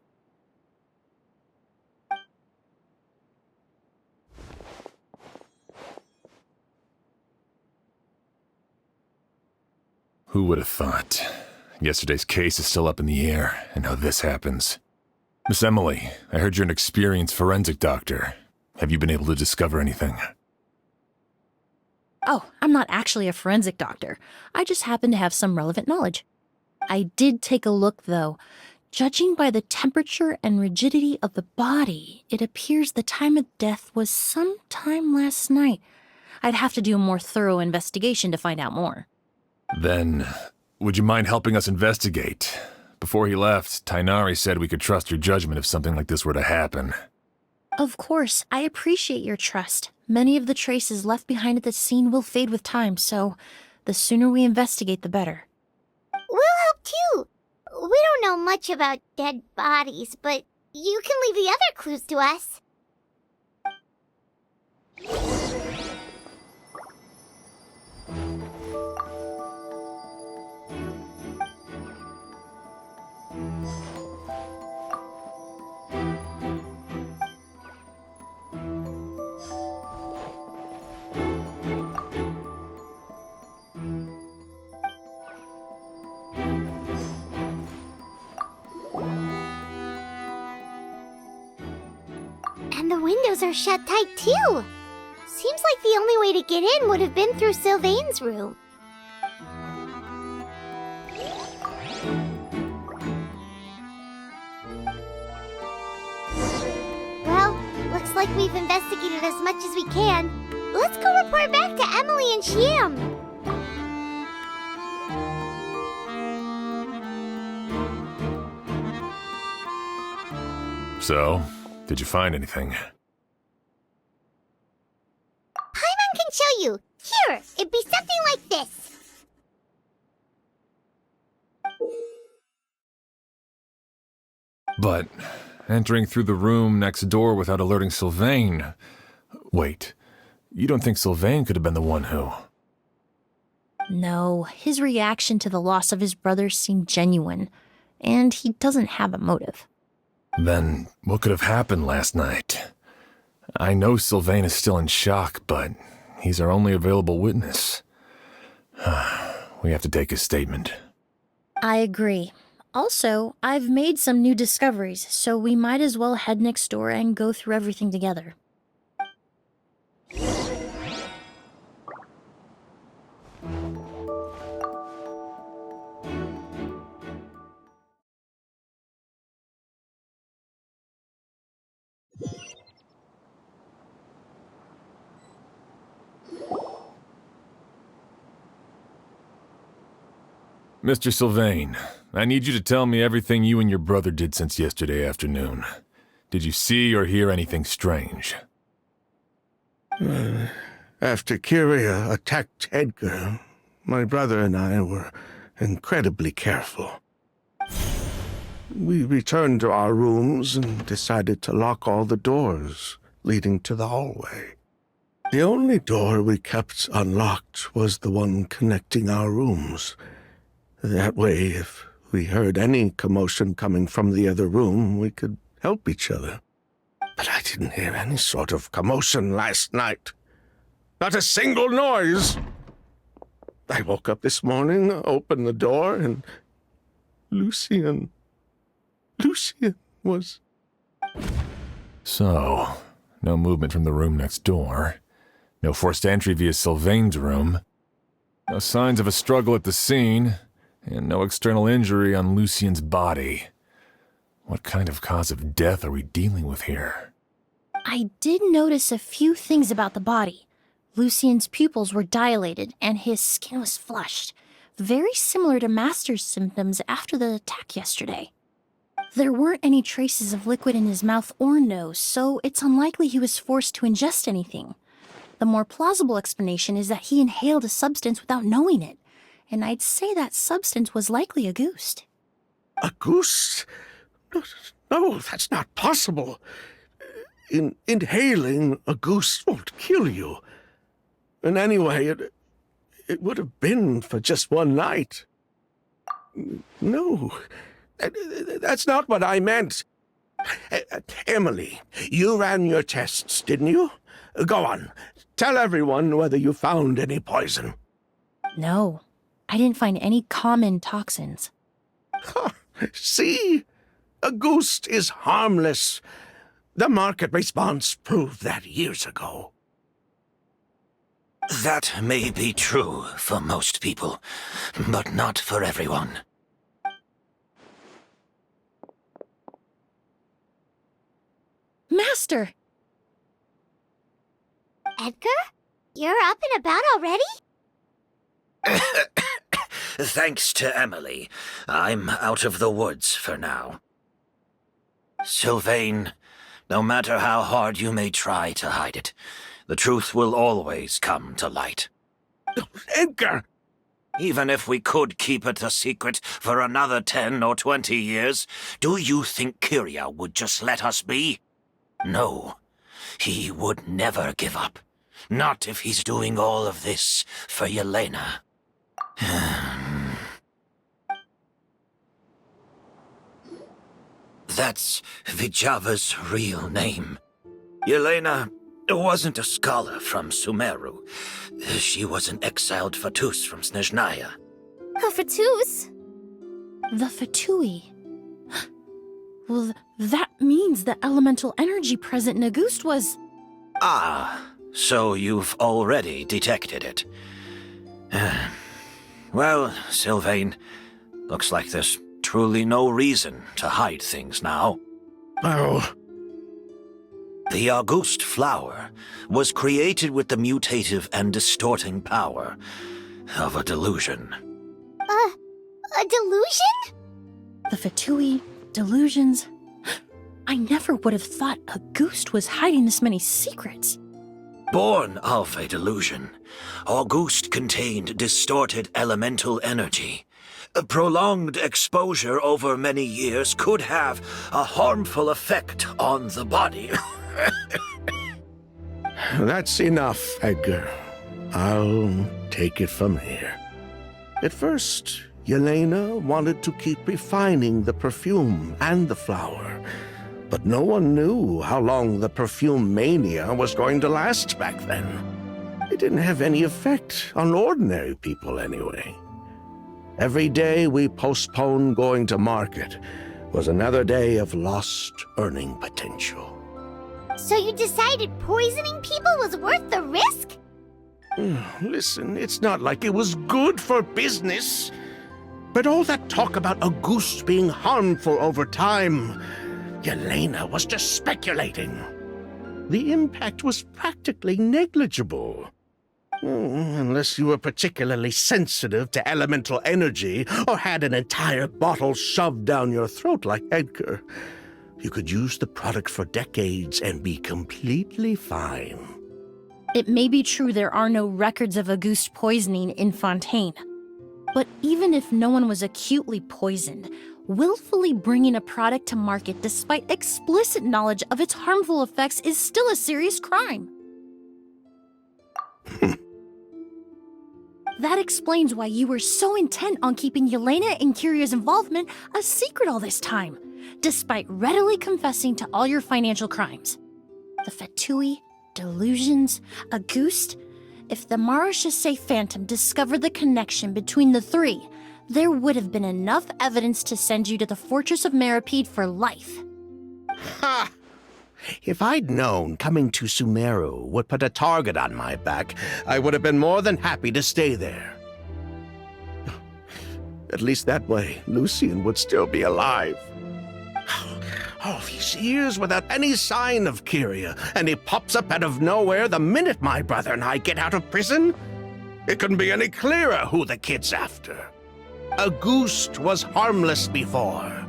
Who would have thought? Yesterday's case is still up in the air, and now this happens. Miss Emily, I heard you're an experienced forensic doctor. Have you been able to discover anything? Oh, I'm not actually a forensic doctor. I just happen to have some relevant knowledge. I did take a look, though. Judging by the temperature and rigidity of the body, it appears the time of death was sometime last night. I'd have to do a more thorough investigation to find out more. Then, would you mind helping us investigate? Before he left, Tainari said we could trust your judgment if something like this were to happen. Of course, I appreciate your trust. Many of the traces left behind at the scene will fade with time, so the sooner we investigate, the better. We'll help too. We don't know much about dead bodies, but you can leave the other clues to us. And the windows are shut tight too. Seems like the only way to get in would have been through Sylvain's room. Well, looks like we've investigated as much as we can. Let's go report back to Emily and Shiam. So, did you find anything? Paimon can show you. Here, it'd be something like this. But entering through the room next door without alerting Sylvain... Wait, you don't think Sylvain could have been the one who... No, his reaction to the loss of his brother seemed genuine, and he doesn't have a motive. Then what could have happened last night? I know Sylvain is still in shock, but he's our only available witness. We have to take his statement. I agree. Also, I've made some new discoveries, so we might as well head next door and go through everything together. Mr. Sylvain, I need you to tell me everything you and your brother did since yesterday afternoon. Did you see or hear anything strange? After Kiria attacked Edgar, my brother and I were incredibly careful. We returned to our rooms and decided to lock all the doors leading to the hallway. The only door we kept unlocked was the one connecting our rooms. That way, if we heard any commotion coming from the other room, we could help each other. But I didn't hear any sort of commotion last night. Not a single noise. I woke up this morning, opened the door, and Lucien was... So, no movement from the room next door. No forced entry via Sylvain's room. No signs of a struggle at the scene. And no external injury on Lucien's body. What kind of cause of death are we dealing with here? I did notice a few things about the body. Lucien's pupils were dilated and his skin was flushed, very similar to Master's symptoms after the attack yesterday. There weren't any traces of liquid in his mouth or nose, so it's unlikely he was forced to ingest anything. The more plausible explanation is that he inhaled a substance without knowing it, and I'd say that substance was likely Auguste. Auguste? No, that's not possible. Inhaling Auguste won't kill you. And anyway, it would have been for just one night. No, that's not what I meant. Emily, you ran your tests, didn't you? Go on, tell everyone whether you found any poison. No, I didn't find any common toxins. See? Auguste is harmless. The market response proved that years ago. That may be true for most people, but not for everyone. Master! Edgar? You're up and about already? Thanks to Emily, I'm out of the woods for now. Sylvain, no matter how hard you may try to hide it, the truth will always come to light. Edgar! Even if we could keep it a secret for another 10 or 20 years, do you think Kyria would just let us be? No, he would never give up. Not if he's doing all of this for Yelena. That's Vijava's real name. Yelena wasn't a scholar from Sumeru. She was an exiled Fatus from Snezhnaya. A Fatus? The Fatui. Well, that means the elemental energy present in Auguste was... Ah, so you've already detected it. Well, Sylvain, looks like there's truly no reason to hide things now. Oh. The Auguste flower was created with the mutative and distorting power of a delusion. A delusion? The Fatui, delusions... I never would have thought Auguste was hiding this many secrets. Born of a delusion, Auguste contained distorted elemental energy. A prolonged exposure over many years could have a harmful effect on the body. That's enough, Edgar. I'll take it from here. At first, Yelena wanted to keep refining the perfume and the flower, but no one knew how long the perfume mania was going to last back then. It didn't have any effect on ordinary people anyway. Every day we postponed going to market was another day of lost earning potential. So you decided poisoning people was worth the risk? Listen, it's not like it was good for business. But all that talk about Auguste being harmful over time, Yelena was just speculating. The impact was practically negligible. Unless you were particularly sensitive to elemental energy or had an entire bottle shoved down your throat like Edgar. You could use the product for decades and be completely fine. It may be true there are no records of Auguste poisoning in Fontaine. But even if no one was acutely poisoned, willfully bringing a product to market despite explicit knowledge of its harmful effects is still a serious crime. That explains why you were so intent on keeping Yelena and Kyria's involvement a secret all this time, despite readily confessing to all your financial crimes. The Fatui, delusions, Auguste. If the Marechaussee Phantom discovered the connection between the three, there would have been enough evidence to send you to the Fortress of Meripede for life. Ha! If I'd known coming to Sumeru would put a target on my back, I would have been more than happy to stay there. At least that way, Lucien would still be alive. All these years without any sign of Kyria, and he pops up out of nowhere the minute my brother and I get out of prison? It couldn't be any clearer who the kid's after. Auguste was harmless before.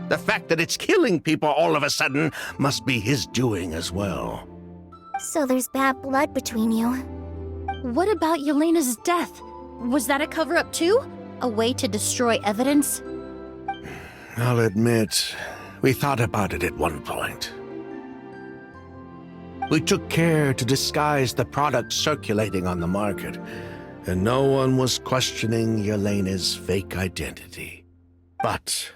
The fact that it's killing people all of a sudden must be his doing as well. So there's bad blood between you. What about Yelena's death? Was that a cover-up too? A way to destroy evidence? I'll admit, we thought about it at one point. We took care to disguise the product circulating on the market, and no one was questioning Yelena's fake identity. But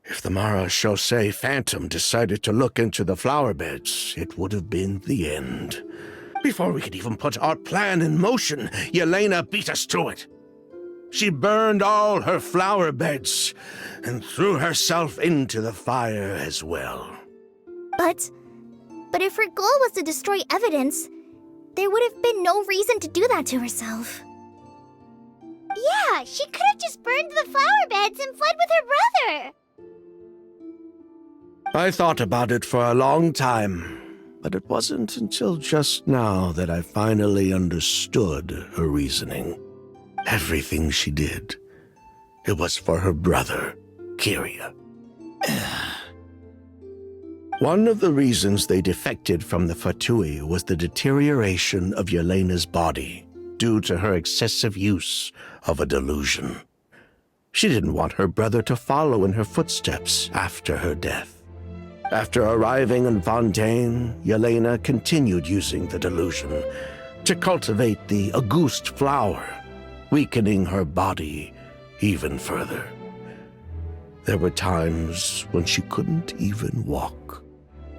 if the Mara Chaussee Phantom decided to look into the flower beds, it would have been the end. Before we could even put our plan in motion, Yelena beat us to it. She burned all her flower beds and threw herself into the fire as well. But if her goal was to destroy evidence, there would have been no reason to do that to herself. Yeah, she could have just burned the flower beds and fled with her brother. I thought about it for a long time, but it wasn't until just now that I finally understood her reasoning. Everything she did, it was for her brother, Kyria. One of the reasons they defected from the Fatui was the deterioration of Yelena's body due to her excessive use of a delusion. She didn't want her brother to follow in her footsteps after her death. After arriving in Fontaine, Yelena continued using the delusion to cultivate the Auguste flower, weakening her body even further. There were times when she couldn't even walk.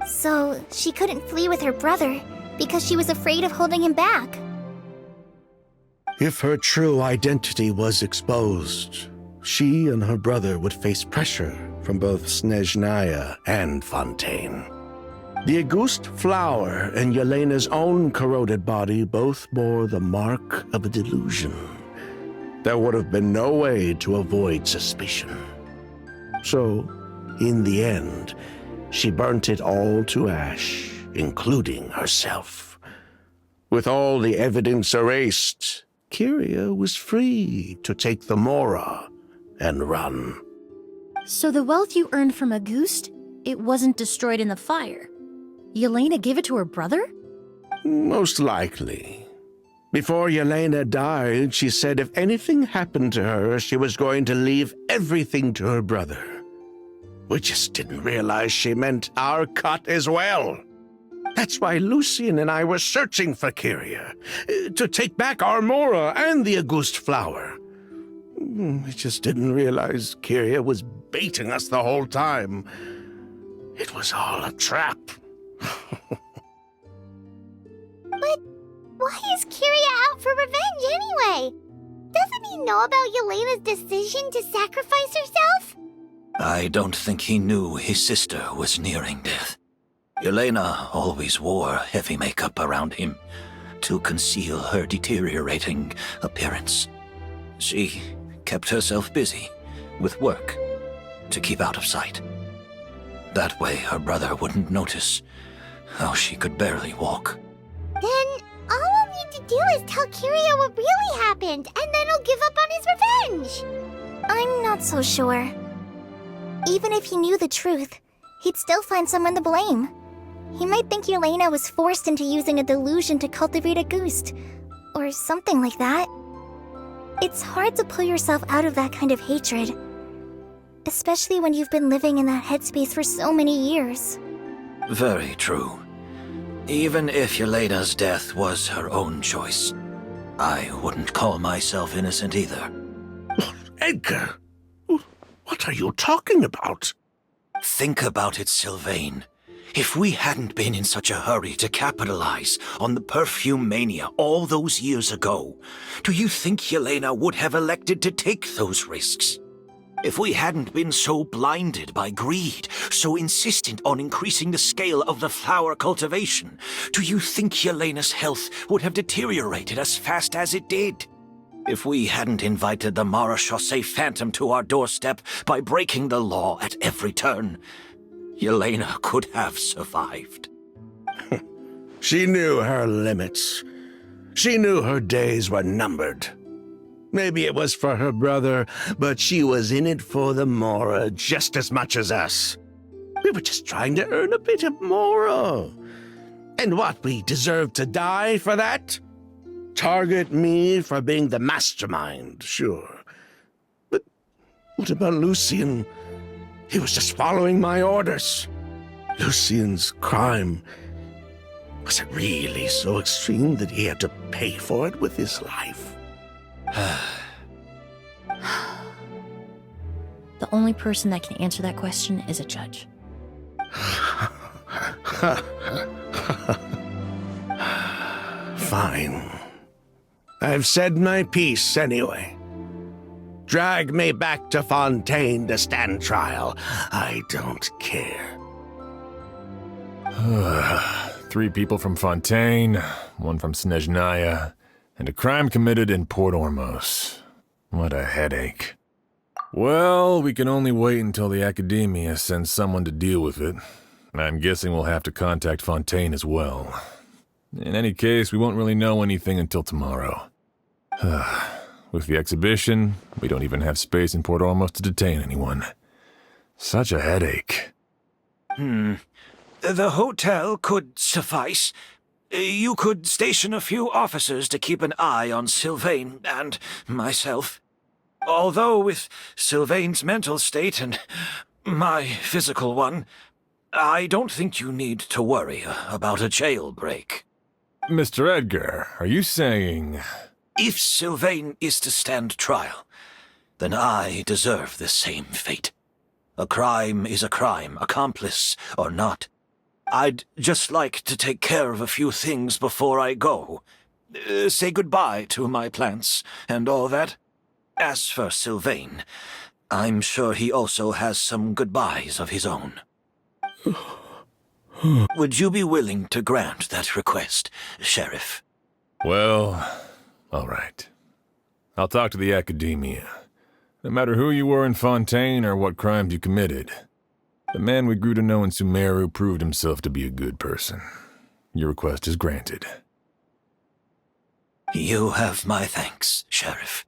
So she couldn't flee with her brother because she was afraid of holding him back. If her true identity was exposed, she and her brother would face pressure from both Snezhnaya and Fontaine. The Auguste flower and Yelena's own corroded body both bore the mark of a delusion. There would have been no way to avoid suspicion. So, in the end, she burnt it all to ash, including herself. With all the evidence erased, Kyria was free to take the Mora and run. So the wealth you earned from Auguste, it wasn't destroyed in the fire. Yelena gave it to her brother? Most likely. Before Yelena died, she said if anything happened to her, she was going to leave everything to her brother. We just didn't realize she meant our cut as well. That's why Lucien and I were searching for Kyria, to take back our Mora and the Auguste flower. We just didn't realize Kyria was baiting us the whole time. It was all a trap. But why is Kyria out for revenge anyway? Doesn't he know about Yelena's decision to sacrifice herself? I don't think he knew his sister was nearing death. Yelena always wore heavy makeup around him to conceal her deteriorating appearance. She kept herself busy with work to keep out of sight. That way her brother wouldn't notice how she could barely walk. Then all we'll need to do is tell Kyria what really happened, and then he'll give up on his revenge. I'm not so sure. Even if he knew the truth, he'd still find someone to blame. He might think Yelena was forced into using a delusion to cultivate Auguste, or something like that. It's hard to pull yourself out of that kind of hatred, especially when you've been living in that headspace for so many years. Very true. Even if Yelena's death was her own choice, I wouldn't call myself innocent either. Edgar, what are you talking about? Think about it, Sylvain. If we hadn't been in such a hurry to capitalize on the perfume mania all those years ago, do you think Yelena would have elected to take those risks? If we hadn't been so blinded by greed, so insistent on increasing the scale of the flower cultivation, do you think Yelena's health would have deteriorated as fast as it did? If we hadn't invited the Mara Chaussee Phantom to our doorstep by breaking the law at every turn, Yelena could have survived. She knew her limits. She knew her days were numbered. Maybe it was for her brother, but she was in it for the Mora just as much as us. We were just trying to earn a bit of Mora. And what, we deserve to die for that? Target me for being the mastermind, sure. But what about Lucien? He was just following my orders. Lucien's crime, was it really so extreme that he had to pay for it with his life? The only person that can answer that question is a judge. Fine. I've said my piece anyway. Drag me back to Fontaine to stand trial. I don't care. 3 people from Fontaine, 1 from Snezhnaya, and a crime committed in Port Ormos. What a headache. Well, we can only wait until the Academia sends someone to deal with it. I'm guessing we'll have to contact Fontaine as well. In any case, we won't really know anything until tomorrow. With the exhibition, we don't even have space in Port Ormos to detain anyone. Such a headache. The hotel could suffice. You could station a few officers to keep an eye on Sylvain and myself. Although with Sylvain's mental state and my physical one, I don't think you need to worry about a jailbreak. Mr. Edgar, are you saying... If Sylvain is to stand trial, then I deserve the same fate. A crime is a crime, accomplice or not. I'd just like to take care of a few things before I go. Say goodbye to my plants and all that. As for Sylvain, I'm sure he also has some goodbyes of his own. Would you be willing to grant that request, Sheriff? Well, all right. I'll talk to the Academia. No matter who you were in Fontaine or what crimes you committed, the man we grew to know in Sumeru proved himself to be a good person. Your request is granted. You have my thanks, Sheriff.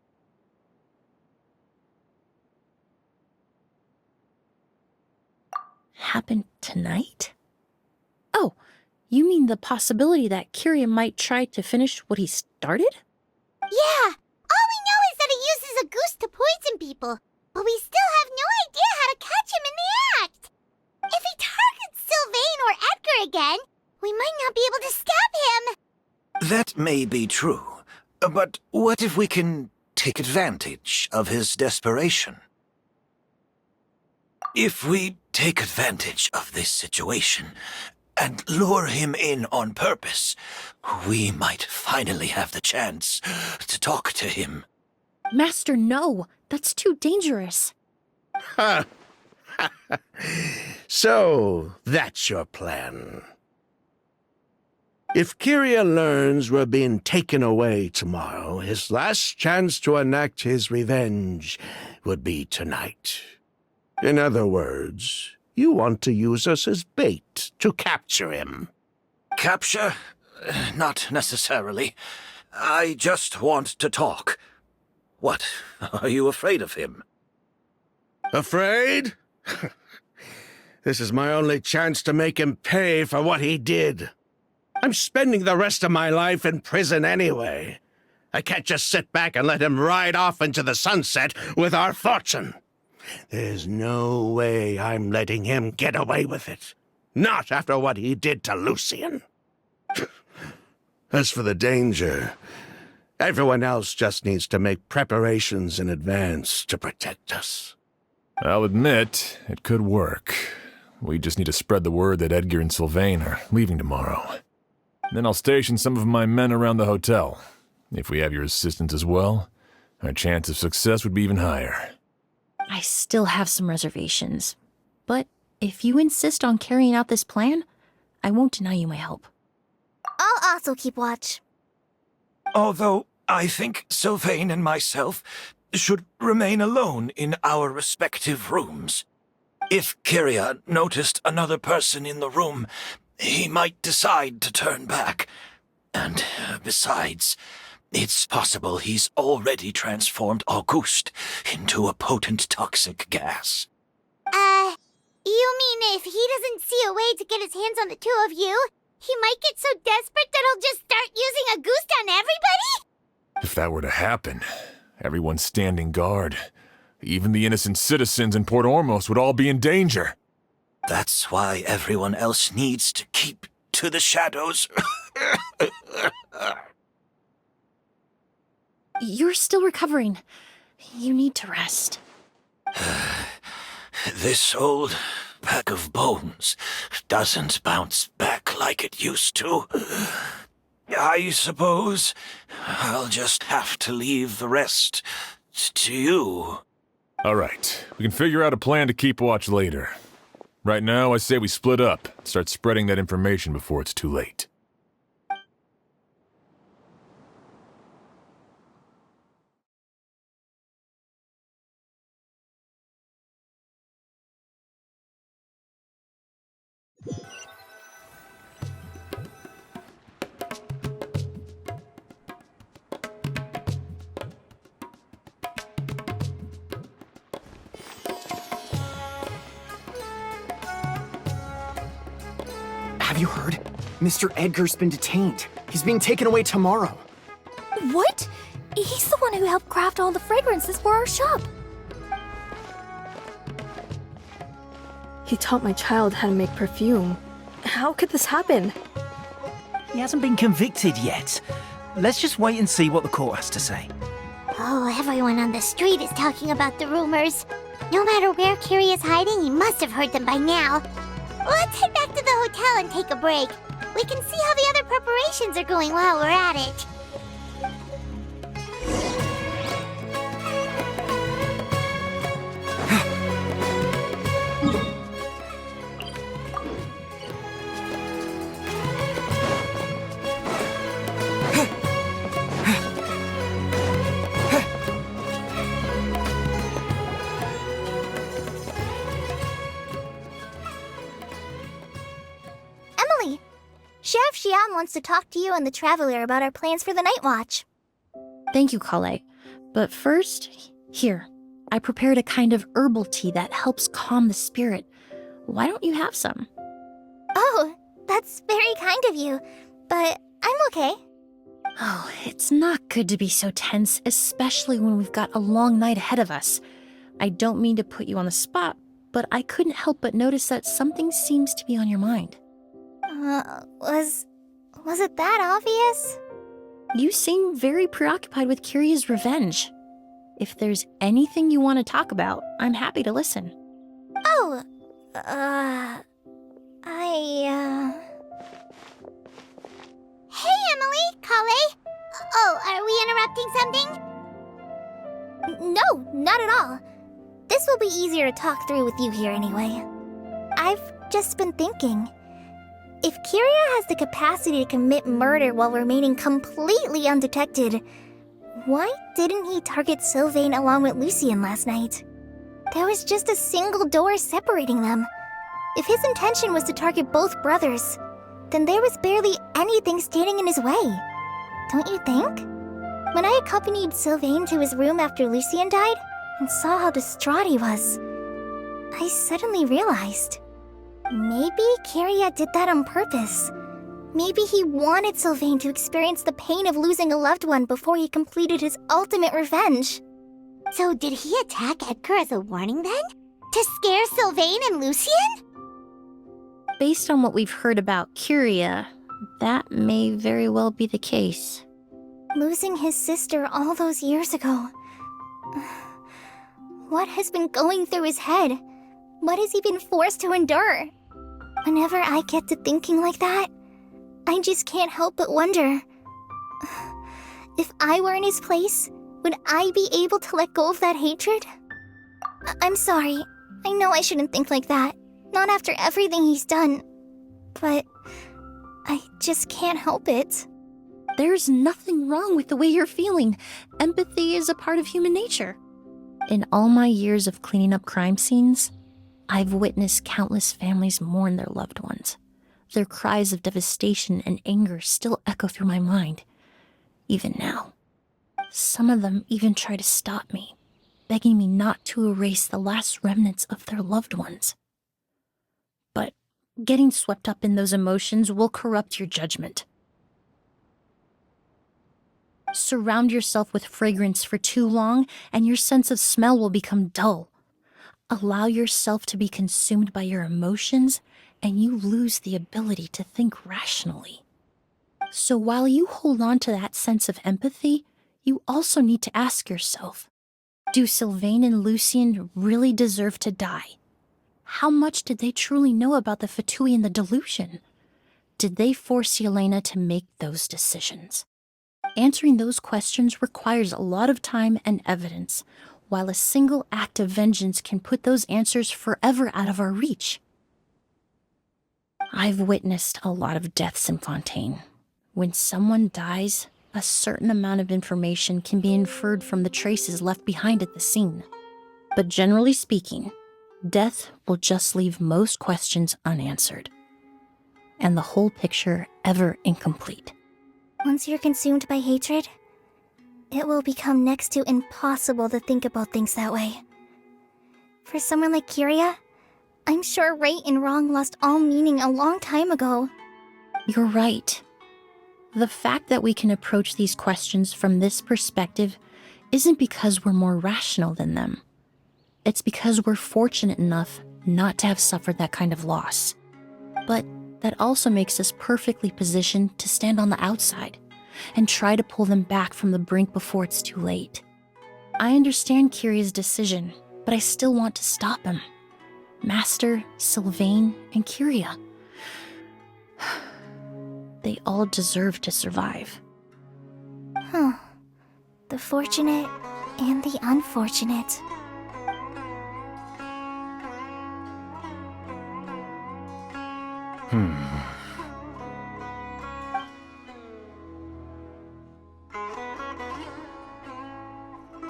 Happened tonight? Oh, you mean the possibility that Kyria might try to finish what he started? Yeah, all we know is that he uses Auguste to poison people, but we still have no idea how to catch him in the act. If he targets Sylvain or Edgar again, we might not be able to stop him. That may be true, but what if we can take advantage of his desperation? If we take advantage of this situation and lure him in on purpose, we might finally have the chance to talk to him. Master, no. That's too dangerous. So, that's your plan. If Kyria learns we're being taken away tomorrow, his last chance to enact his revenge would be tonight. In other words, you want to use us as bait to capture him. Capture? Not necessarily. I just want to talk. What? Are you afraid of him? Afraid? This is my only chance to make him pay for what he did. I'm spending the rest of my life in prison anyway. I can't just sit back and let him ride off into the sunset with our fortune. There's no way I'm letting him get away with it. Not after what he did to Lucien. As for the danger, everyone else just needs to make preparations in advance to protect us. I'll admit, it could work. We just need to spread the word that Edgar and Sylvain are leaving tomorrow. Then I'll station some of my men around the hotel. If we have your assistance as well, our chance of success would be even higher. I still have some reservations. But if you insist on carrying out this plan, I won't deny you my help. I'll also keep watch. Although I think Sylvain and myself should remain alone in our respective rooms. If Kyria noticed another person in the room, he might decide to turn back. And besides, it's possible he's already transformed Auguste into a potent toxic gas. You mean if he doesn't see a way to get his hands on the two of you, he might get so desperate that he'll just start using Auguste on everybody? If that were to happen, everyone's standing guard. Even the innocent citizens in Port Ormos would all be in danger. That's why everyone else needs to keep to the shadows. You're still recovering. You need to rest. This old pack of bones doesn't bounce back like it used to. I suppose I'll just have to leave the rest to you. All right, we can figure out a plan to keep watch later. Right now, I say we split up, start spreading that information before it's too late. Have you heard? Mr. Edgar's been detained. He's being taken away tomorrow. What? He's the one who helped craft all the fragrances for our shop. He taught my child how to make perfume. How could this happen? He hasn't been convicted yet. Let's just wait and see what the court has to say. Oh, everyone on the street is talking about the rumors. No matter where Kyria is hiding, he must have heard them by now. Let's head back to the hotel and take a break. We can see how the other preparations are going while we're at it. Sheriff Xian wants to talk to you and the Traveler about our plans for the Night Watch. Thank you, Kale. But first, here. I prepared a kind of herbal tea that helps calm the spirit. Why don't you have some? Oh, that's very kind of you, but I'm okay. Oh, it's not good to be so tense, especially when we've got a long night ahead of us. I don't mean to put you on the spot, but I couldn't help but notice that something seems to be on your mind. Was it that obvious? You seem very preoccupied with Kyria's revenge. If there's anything you want to talk about, I'm happy to listen. Oh, Hey, Emily, Kale. Oh, are we interrupting something? No, not at all. This will be easier to talk through with you here anyway. I've just been thinking. If Kyria has the capacity to commit murder while remaining completely undetected, why didn't he target Sylvain along with Lucien last night? There was just a single door separating them. If his intention was to target both brothers, then there was barely anything standing in his way. Don't you think? When I accompanied Sylvain to his room after Lucien died and saw how distraught he was, I suddenly realized. Maybe Kyria did that on purpose. Maybe he wanted Sylvain to experience the pain of losing a loved one before he completed his ultimate revenge. So did he attack Edgar as a warning then? To scare Sylvain and Lucien? Based on what we've heard about Kyria, that may very well be the case. Losing his sister all those years ago. What has been going through his head? What has he been forced to endure? Whenever I get to thinking like that, I just can't help but wonder. If I were in his place, would I be able to let go of that hatred? I'm sorry. I know I shouldn't think like that. Not after everything he's done. But I just can't help it. There's nothing wrong with the way you're feeling. Empathy is a part of human nature. In all my years of cleaning up crime scenes, I've witnessed countless families mourn their loved ones. Their cries of devastation and anger still echo through my mind, even now. Some of them even try to stop me, begging me not to erase the last remnants of their loved ones. But getting swept up in those emotions will corrupt your judgment. Surround yourself with fragrance for too long, and your sense of smell will become dull. Allow yourself to be consumed by your emotions, and you lose the ability to think rationally. So while you hold on to that sense of empathy, you also need to ask yourself, do Sylvain and Lucien really deserve to die? How much did they truly know about the Fatui and the delusion? Did they force Yelena to make those decisions? Answering those questions requires a lot of time and evidence, while a single act of vengeance can put those answers forever out of our reach. I've witnessed a lot of deaths in Fontaine. When someone dies, a certain amount of information can be inferred from the traces left behind at the scene. But generally speaking, death will just leave most questions unanswered, and the whole picture ever incomplete. Once you're consumed by hatred, it will become next to impossible to think about things that way. For someone like Kyria, I'm sure right and wrong lost all meaning a long time ago. You're right. The fact that we can approach these questions from this perspective isn't because we're more rational than them. It's because we're fortunate enough not to have suffered that kind of loss. But that also makes us perfectly positioned to stand on the outside and try to pull them back from the brink before it's too late. I understand Kyria's decision, but I still want to stop him. Master, Sylvain, and Kyria. They all deserve to survive. The fortunate and the unfortunate.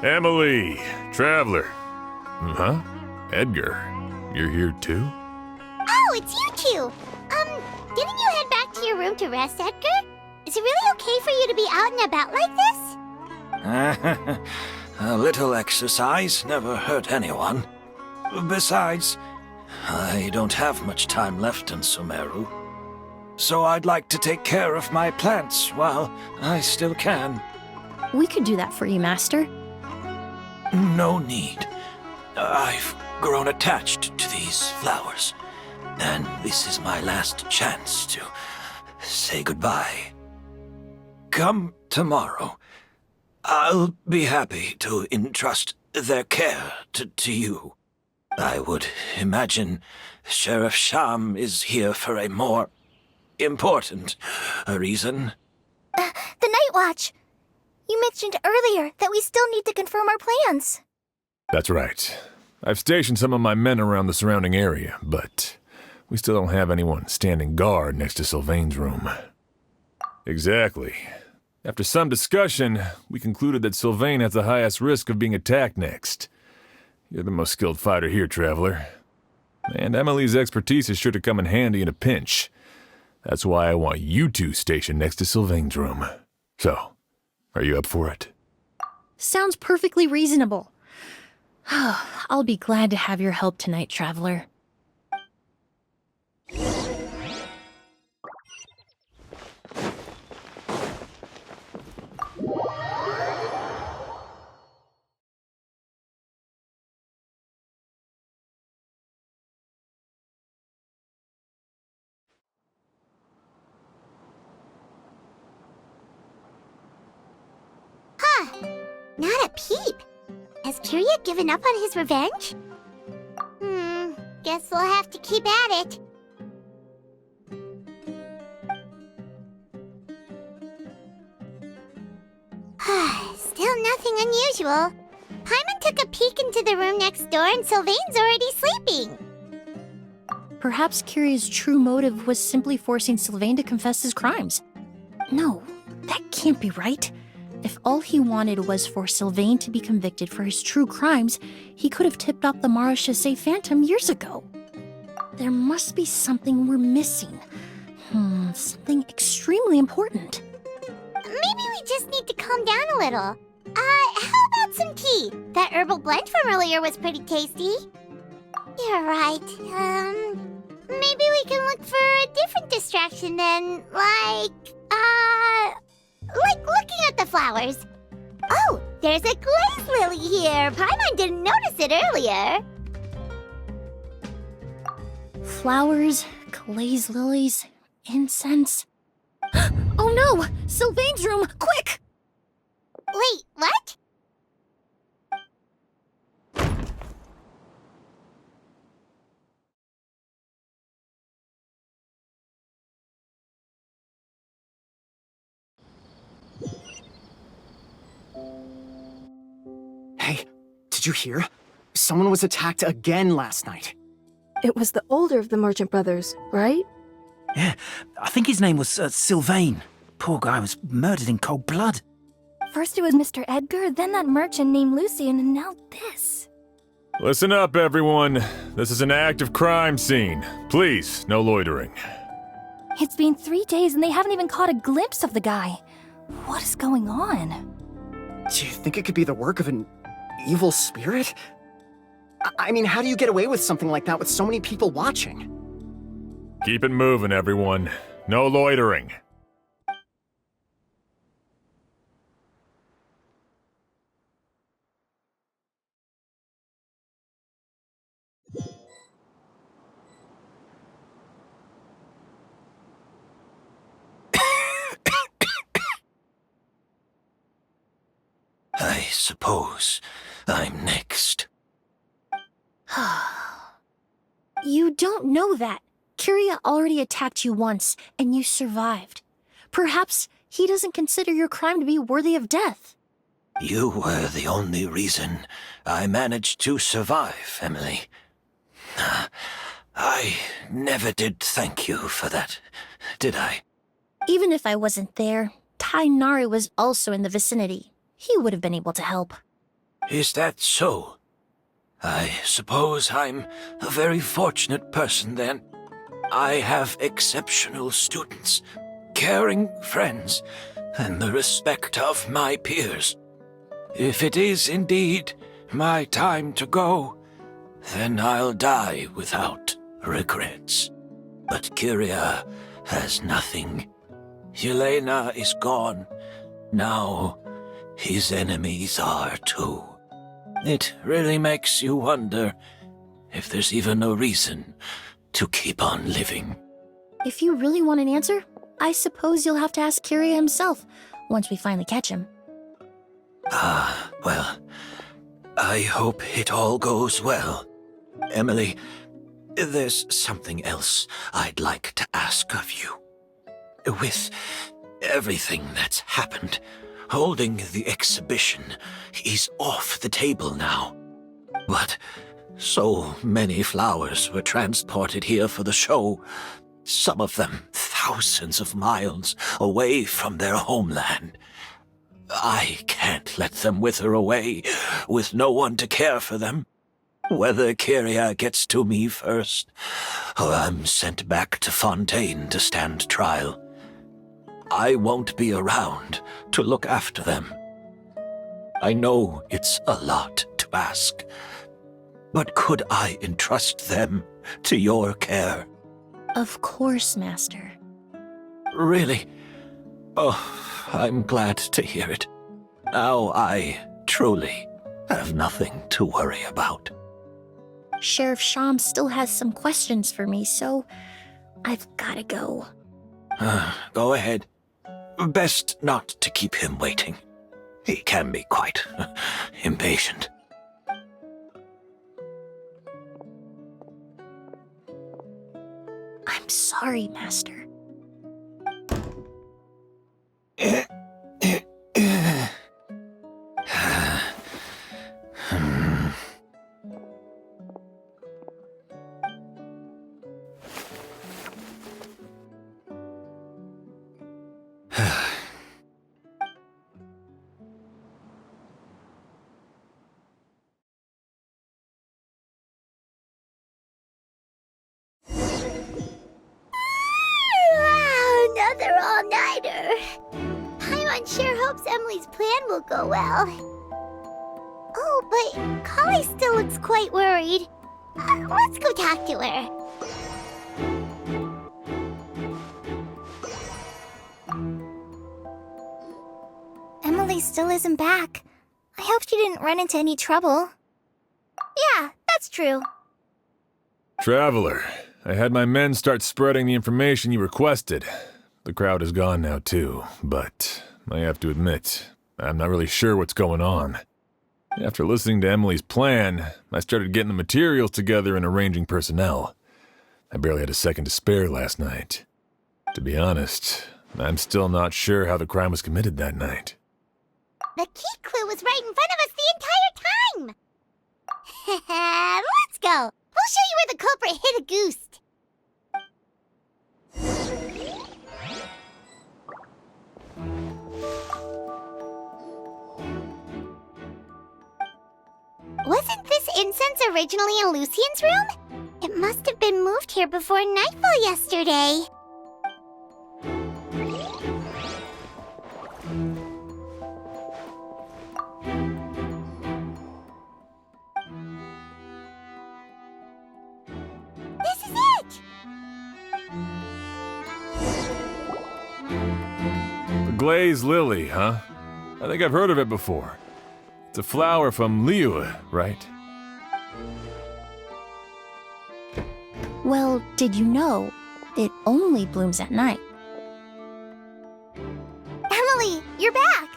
Emily, Traveler. Huh? Edgar, you're here too? Oh, it's you two! Didn't you head back to your room to rest, Edgar? Is it really okay for you to be out and about like this? A little exercise never hurt anyone. Besides, I don't have much time left in Sumeru. So I'd like to take care of my plants while I still can. We could do that for you, Master. No need. I've grown attached to these flowers, and this is my last chance to say goodbye. Come tomorrow. I'll be happy to entrust their care to you. I would imagine Sheriff Sham is here for a more important reason. The Night Watch! You mentioned earlier that we still need to confirm our plans. That's right. I've stationed some of my men around the surrounding area, but we still don't have anyone standing guard next to Sylvain's room. Exactly. After some discussion, we concluded that Sylvain has the highest risk of being attacked next. You're the most skilled fighter here, Traveler. And Emily's expertise is sure to come in handy in a pinch. That's why I want you two stationed next to Sylvain's room. So, are you up for it? Sounds perfectly reasonable. I'll be glad to have your help tonight, Traveler. Not a peep. Has Kyria given up on his revenge? Guess we'll have to keep at it. Still nothing unusual. Paimon took a peek into the room next door and Sylvain's already sleeping. Perhaps Kyria's true motive was simply forcing Sylvain to confess his crimes. No, that can't be right. If all he wanted was for Sylvain to be convicted for his true crimes, he could have tipped off the Marechaussee Phantom years ago. There must be something we're missing. Something extremely important. Maybe we just need to calm down a little. How about some tea? That herbal blend from earlier was pretty tasty. You're right. Maybe we can look for a different distraction then, like looking at the flowers. Oh, there's a glaze lily here. Paimon didn't notice it earlier. Flowers, glaze lilies, incense. Oh no! Sylvain's room! Quick! Wait, what? Hey, did you hear? Someone was attacked again last night. It was the older of the merchant brothers, right? Yeah, I think his name was Sylvain. Poor guy was murdered in cold blood. First it was Mr. Edgar, then that merchant named Lucian, and now this. Listen up, everyone. This is an active crime scene. Please, no loitering. It's been 3 days and they haven't even caught a glimpse of the guy. What is going on? Do you think it could be the work of an evil spirit? I mean, how do you get away with something like that with so many people watching? Keep it moving, everyone. No loitering. I suppose I'm next. You don't know that. Kyria already attacked you once, and you survived. Perhaps he doesn't consider your crime to be worthy of death. You were the only reason I managed to survive, Emily. I never did thank you for that, did I? Even if I wasn't there, Tainari was also in the vicinity. He would have been able to help. Is that so? I suppose I'm a very fortunate person then. I have exceptional students, caring friends, and the respect of my peers. If it is indeed my time to go, then I'll die without regrets. But Kyria has nothing. Yelena is gone. Now his enemies are too. It really makes you wonder if there's even a reason to keep on living. If you really want an answer, I suppose you'll have to ask Kyria himself, once we finally catch him. Well, I hope it all goes well. Emily, there's something else I'd like to ask of you. With everything that's happened, holding the exhibition is off the table now. But so many flowers were transported here for the show, some of them thousands of miles away from their homeland. I can't let them wither away with no one to care for them. Whether Kyria gets to me first, or I'm sent back to Fontaine to stand trial, I won't be around to look after them. I know it's a lot to ask, but could I entrust them to your care? Of course, Master. Really? Oh, I'm glad to hear it. Now I truly have nothing to worry about. Sheriff Sham still has some questions for me, so I've gotta go. Go ahead. Best not to keep him waiting. He can be quite impatient. I'm sorry, Master. Emily's plan will go well. Oh, but Kali still looks quite worried. Let's go talk to her. Emily still isn't back. I hope she didn't run into any trouble. Yeah, that's true. Traveler, I had my men start spreading the information you requested. The crowd is gone now too, but I have to admit, I'm not really sure what's going on. After listening to Emily's plan, I started getting the materials together and arranging personnel. I barely had a second to spare last night. To be honest, I'm still not sure how the crime was committed that night. The key clue was right in front of us the entire time! Let's go! We'll show you where the culprit hid Auguste. Wasn't this incense originally in Lucien's room? It must have been moved here before nightfall yesterday. This is it! The glazed lily, huh? I think I've heard of it before. It's a flower from Liyue, right? Well, did you know it only blooms at night? Emily, you're back!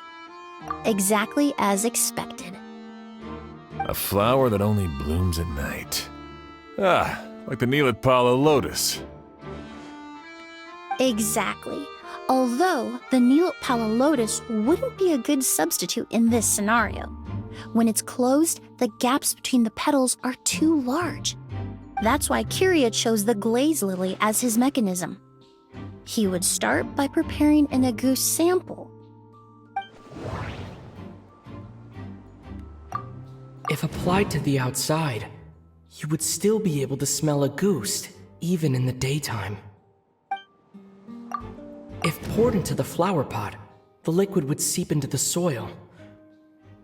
Exactly as expected. A flower that only blooms at night. Ah, like the Neelitpala lotus. Exactly. Although the Neelitpala lotus wouldn't be a good substitute in this scenario. When it's closed, the gaps between the petals are too large. That's why Kiria chose the glaze lily as his mechanism. He would start by preparing an Auguste sample. If applied to the outside, you would still be able to smell Auguste, even in the daytime. If poured into the flower pot, the liquid would seep into the soil.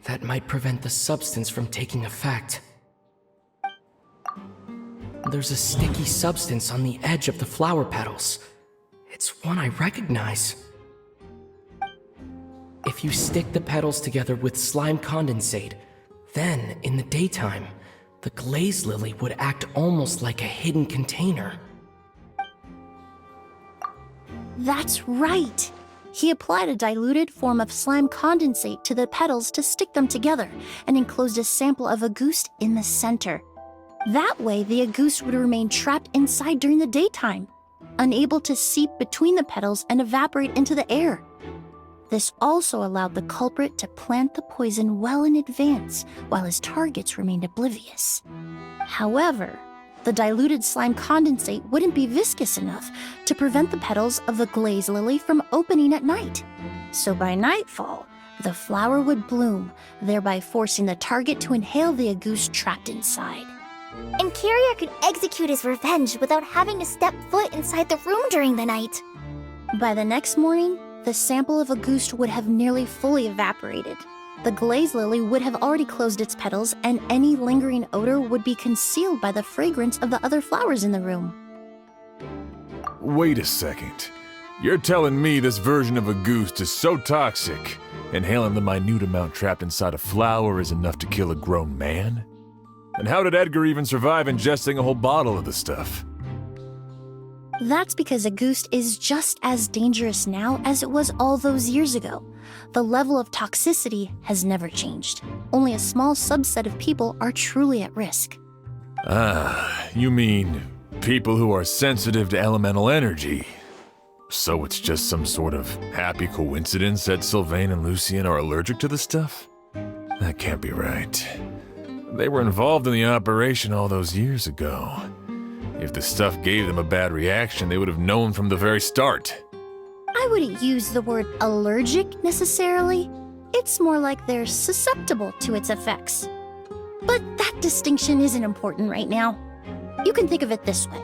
That might prevent the substance from taking effect. There's a sticky substance on the edge of the flower petals. It's one I recognize. If you stick the petals together with slime condensate, then, in the daytime, the glaze lily would act almost like a hidden container. That's right! He applied a diluted form of slime condensate to the petals to stick them together and enclosed a sample of Auguste in the center. That way, the Auguste would remain trapped inside during the daytime, unable to seep between the petals and evaporate into the air. This also allowed the culprit to plant the poison well in advance while his targets remained oblivious. However, the diluted slime condensate wouldn't be viscous enough to prevent the petals of the glaze lily from opening at night. So by nightfall, the flower would bloom, thereby forcing the target to inhale the Auguste trapped inside. And Kiria could execute his revenge without having to step foot inside the room during the night. By the next morning, the sample of Auguste would have nearly fully evaporated. The glaze lily would have already closed its petals, and any lingering odor would be concealed by the fragrance of the other flowers in the room. Wait a second. You're telling me this version of Auguste is so toxic, inhaling the minute amount trapped inside a flower is enough to kill a grown man? And how did Edgar even survive ingesting a whole bottle of the stuff? That's because Auguste is just as dangerous now as it was all those years ago. The level of toxicity has never changed. Only a small subset of people are truly at risk. Ah, you mean people who are sensitive to elemental energy. So it's just some sort of happy coincidence that Sylvain and Lucien are allergic to the stuff? That can't be right. They were involved in the operation all those years ago. If the stuff gave them a bad reaction, they would have known from the very start. I wouldn't use the word allergic necessarily. It's more like they're susceptible to its effects. But that distinction isn't important right now. You can think of it this way.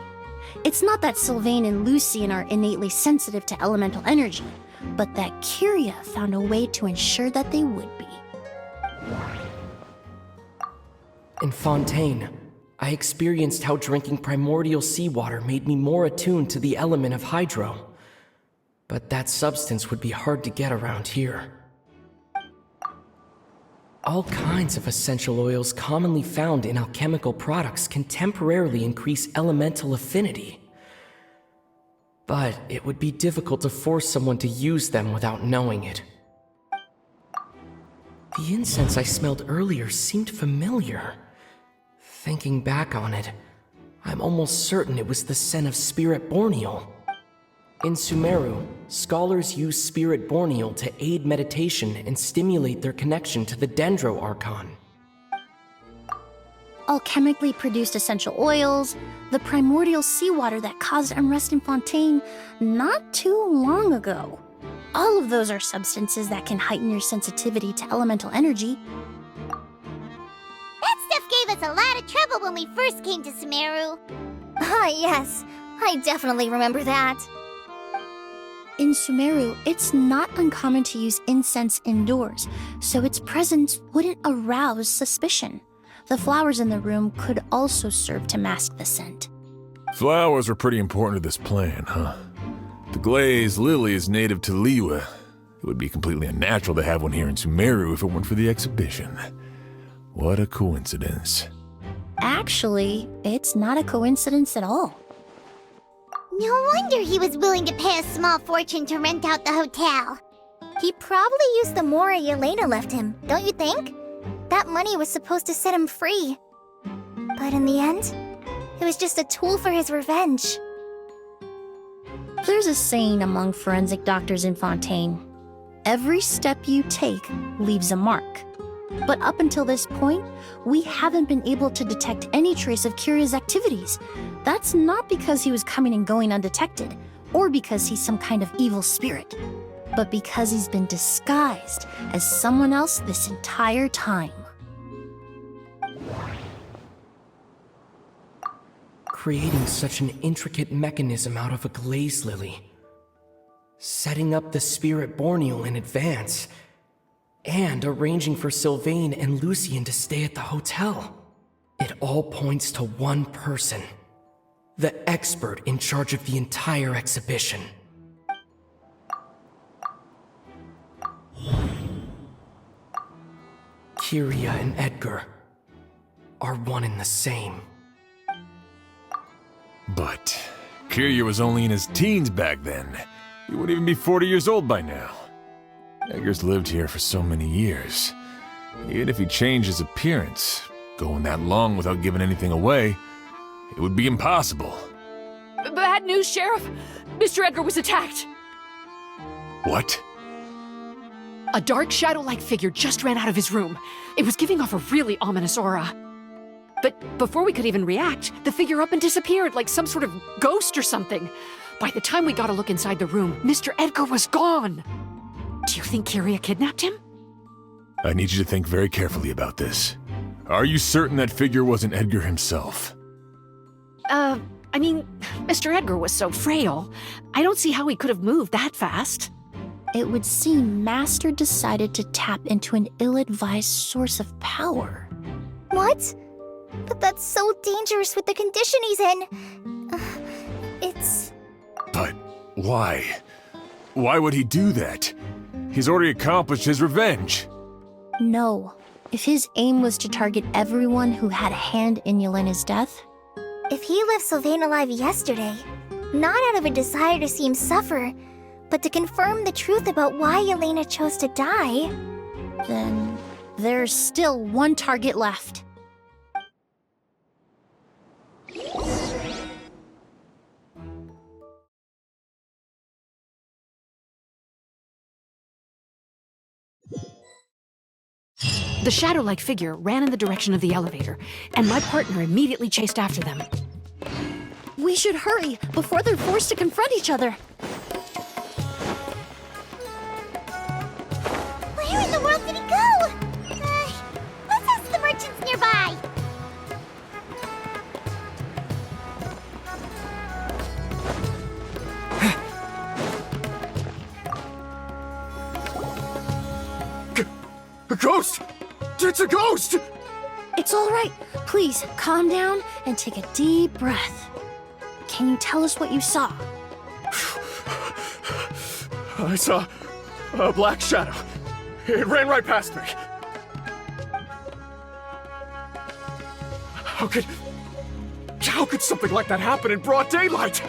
It's not that Sylvain and Lucien are innately sensitive to elemental energy, but that Kyria found a way to ensure that they would be. In Fontaine, I experienced how drinking primordial seawater made me more attuned to the element of hydro. But that substance would be hard to get around here. All kinds of essential oils commonly found in alchemical products can temporarily increase elemental affinity. But it would be difficult to force someone to use them without knowing it. The incense I smelled earlier seemed familiar. Thinking back on it, I'm almost certain it was the scent of Spirit Borneal. In Sumeru, scholars use Spirit Borneal to aid meditation and stimulate their connection to the Dendro Archon. Alchemically produced essential oils, the primordial seawater that caused unrest in Fontaine not too long ago. All of those are substances that can heighten your sensitivity to elemental energy. That stuff gave us a lot of trouble when we first came to Sumeru. Ah, yes. I definitely remember that. In Sumeru, it's not uncommon to use incense indoors, so its presence wouldn't arouse suspicion. The flowers in the room could also serve to mask the scent. Flowers were pretty important to this plan, huh? The glazed lily is native to Liyue. It would be completely unnatural to have one here in Sumeru if it weren't for the exhibition. What a coincidence. Actually, it's not a coincidence at all. No wonder he was willing to pay a small fortune to rent out the hotel. He probably used the Mora Yelena left him, don't you think? That money was supposed to set him free. But in the end, it was just a tool for his revenge. There's a saying among forensic doctors in Fontaine. Every step you take leaves a mark. But up until this point, we haven't been able to detect any trace of Kyria's activities. That's not because he was coming and going undetected, or because he's some kind of evil spirit, but because he's been disguised as someone else this entire time. Creating such an intricate mechanism out of a glaze lily, setting up the Spirit Borneal in advance, and arranging for Sylvain and Lucien to stay at the hotel. It all points to one person, the expert in charge of the entire exhibition. Kyria and Edgar are one and the same. But Kyria was only in his teens back then. He wouldn't even be 40 years old by now. Edgar's lived here for so many years. Even if he changed his appearance, going that long without giving anything away, it would be impossible. Bad news, Sheriff! Mr. Edgar was attacked! What? A dark shadow-like figure just ran out of his room. It was giving off a really ominous aura. But before we could even react, the figure up and disappeared like some sort of ghost or something. By the time we got a look inside the room, Mr. Edgar was gone. Do you think Kyria kidnapped him? I need you to think very carefully about this. Are you certain that figure wasn't Edgar himself? I mean, Mr. Edgar was so frail. I don't see how he could have moved that fast. It would seem Master decided to tap into an ill-advised source of power. What? But that's so dangerous with the condition he's in. It's... But why? Why would he do that? He's already accomplished his revenge. No. If his aim was to target everyone who had a hand in Yelena's death... If he left Sylvain alive yesterday, not out of a desire to see him suffer, but to confirm the truth about why Yelena chose to die... Then there's still one target left. The shadow-like figure ran in the direction of the elevator, and my partner immediately chased after them. We should hurry before they're forced to confront each other. Where in the world did he go? Let's ask the merchants nearby. A ghost! It's a ghost! It's all right. Please, calm down and take a deep breath. Can you tell us what you saw? I saw a black shadow. It ran right past me. How could something like that happen in broad daylight?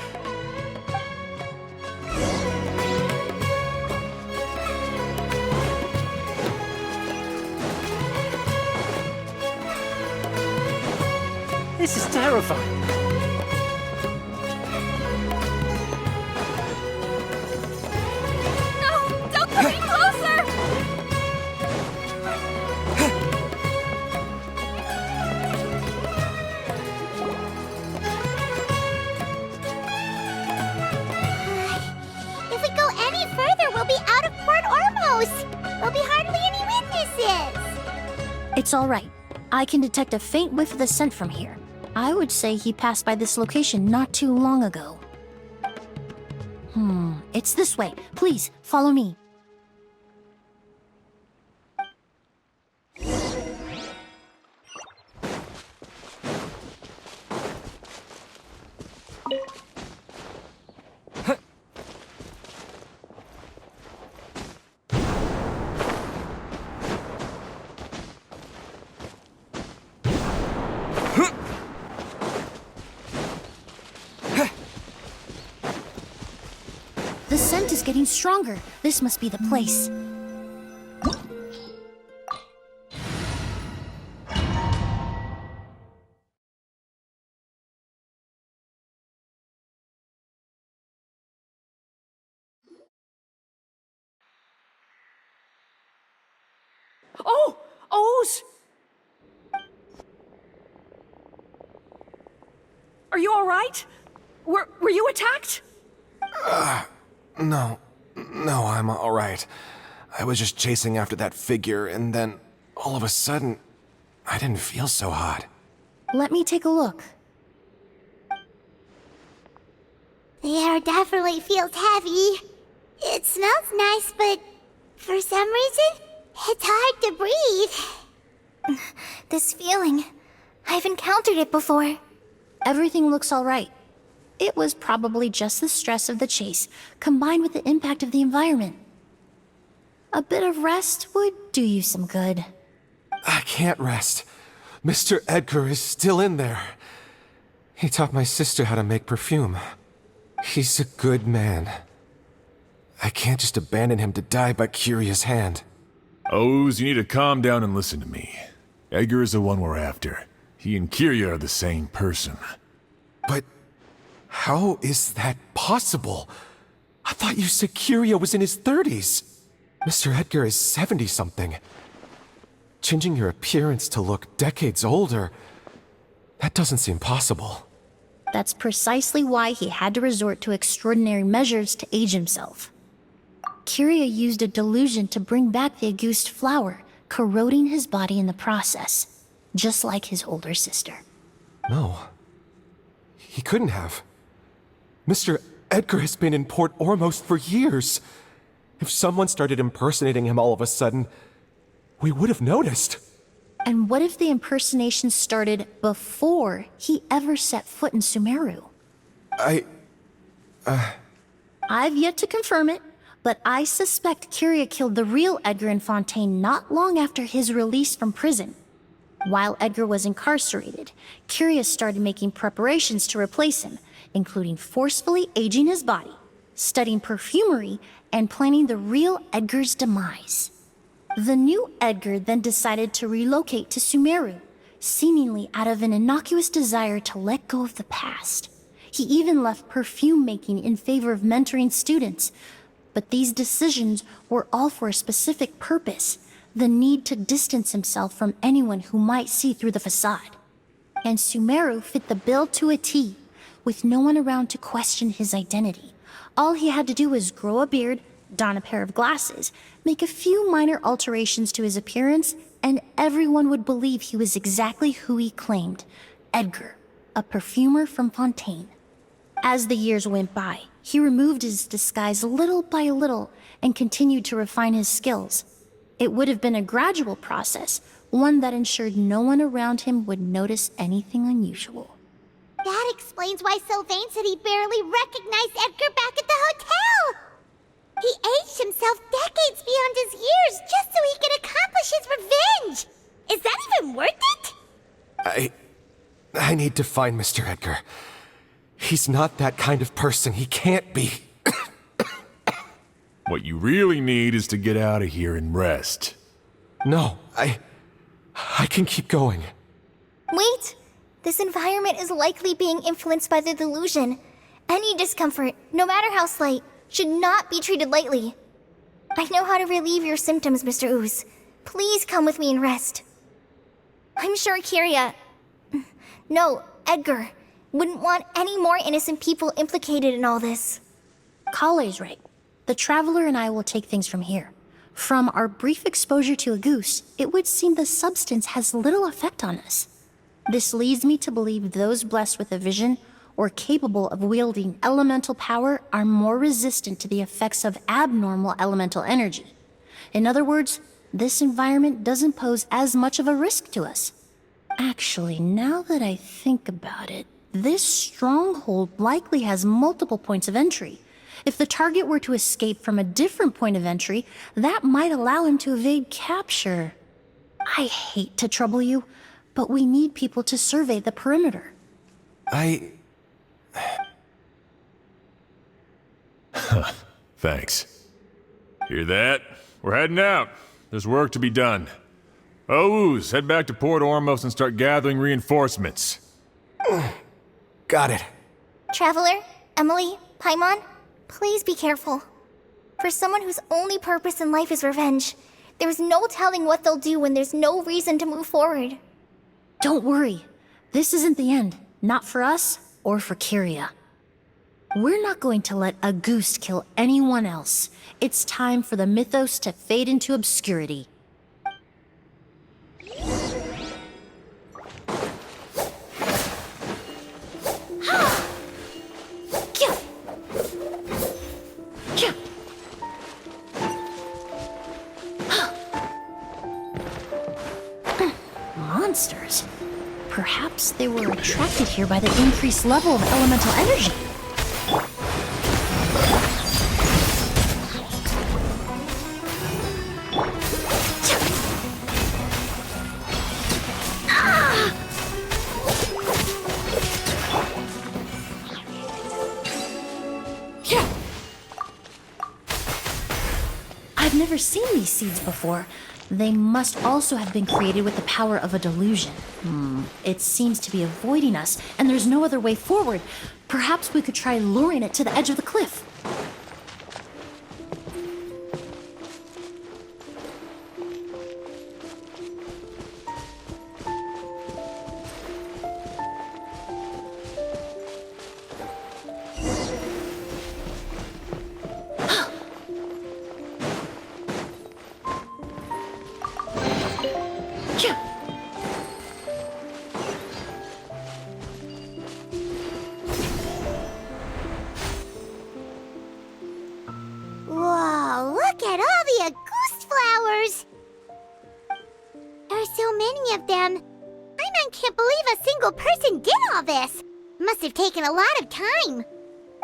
This is terrifying. No! Don't come any closer! If we go any further, we'll be out of Port Ormos. There'll be hardly any witnesses. It's all right. I can detect a faint whiff of the scent from here. I would say he passed by this location not too long ago. It's this way. Please, follow me. The scent is getting stronger. This must be the place. Oh! O's! Are you all right? Were you attacked? No, I'm all right. I was just chasing after that figure, and then all of a sudden, I didn't feel so hot. Let me take a look. The air definitely feels heavy. It smells nice, but for some reason, it's hard to breathe. This feeling, I've encountered it before. Everything looks all right. It was probably just the stress of the chase, combined with the impact of the environment. A bit of rest would do you some good. I can't rest. Mr. Edgar is still in there. He taught my sister how to make perfume. He's a good man. I can't just abandon him to die by Curia's hand. Oz, you need to calm down and listen to me. Edgar is the one we're after. He and Kyria are the same person. But how is that possible? I thought you said Kyria was in his 30s. Mr. Edgar is 70-something. Changing your appearance to look decades older, that doesn't seem possible. That's precisely why he had to resort to extraordinary measures to age himself. Kyria used a delusion to bring back the Auguste flower, corroding his body in the process, just like his older sister. No. He couldn't have. Mr. Edgar has been in Port Ormos for years. If someone started impersonating him all of a sudden, we would have noticed. And what if the impersonation started before he ever set foot in Sumeru? I've yet to confirm it, but I suspect Kyria killed the real Edgar in Fontaine not long after his release from prison. While Edgar was incarcerated, Kyria started making preparations to replace him, including forcefully aging his body, studying perfumery, and planning the real Edgar's demise. The new Edgar then decided to relocate to Sumeru, seemingly out of an innocuous desire to let go of the past. He even left perfume making in favor of mentoring students. But these decisions were all for a specific purpose: the need to distance himself from anyone who might see through the facade. And Sumeru fit the bill to a T, with no one around to question his identity. All he had to do was grow a beard, don a pair of glasses, make a few minor alterations to his appearance, and everyone would believe he was exactly who he claimed: Edgar, a perfumer from Fontaine. As the years went by, he removed his disguise little by little and continued to refine his skills. It would have been a gradual process, one that ensured no one around him would notice anything unusual. That explains why Sylvain said he barely recognized Edgar back at the hotel! He aged himself decades beyond his years just so he could accomplish his revenge! Is that even worth it? I need to find Mr. Edgar. He's not that kind of person. He can't be. What you really need is to get out of here and rest. No, I can keep going. Wait! This environment is likely being influenced by the delusion. Any discomfort, no matter how slight, should not be treated lightly. I know how to relieve your symptoms, Mr. Ooze. Please come with me and rest. I'm sure Edgar wouldn't want any more innocent people implicated in all this. Kale's right. The Traveler and I will take things from here. From our brief exposure to Auguste, it would seem the substance has little effect on us. This leads me to believe those blessed with a vision or capable of wielding elemental power are more resistant to the effects of abnormal elemental energy. In other words, this environment doesn't pose as much of a risk to us. Actually, now that I think about it, this stronghold likely has multiple points of entry. If the target were to escape from a different point of entry, that might allow him to evade capture. I hate to trouble you, but we need people to survey the perimeter. Thanks. Hear that? We're heading out. There's work to be done. Ooze, head back to Port Ormos and start gathering reinforcements. Got it. Traveler, Emily, Paimon, please be careful. For someone whose only purpose in life is revenge, there's no telling what they'll do when there's no reason to move forward. Don't worry. This isn't the end. Not for us or for Kyria. We're not going to let Auguste kill anyone else. It's time for the mythos to fade into obscurity. Monsters. Perhaps they were attracted here by the increased level of elemental energy. I've never seen these seeds before. They must also have been created with the power of a delusion. It seems to be avoiding us, and there's no other way forward. Perhaps we could try luring it to the edge of the cliff. Whoa, look at all the Auguste flowers! There are so many of them. I can't believe a single person did all this. Must have taken a lot of time.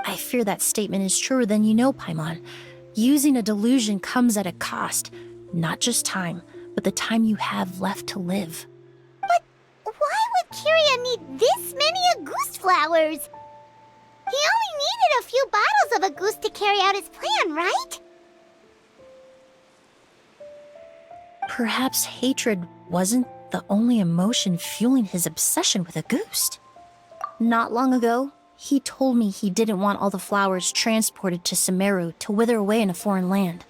I fear that statement is truer than you know, Paimon. Using a delusion comes at a cost. Not just time, but the time you have left to live. But why would Kyria need this many Auguste flowers? He only needed a few bottles of Auguste to carry out his plan, right? Perhaps hatred wasn't the only emotion fueling his obsession with Auguste. Not long ago, he told me he didn't want all the flowers transported to Sumeru to wither away in a foreign land.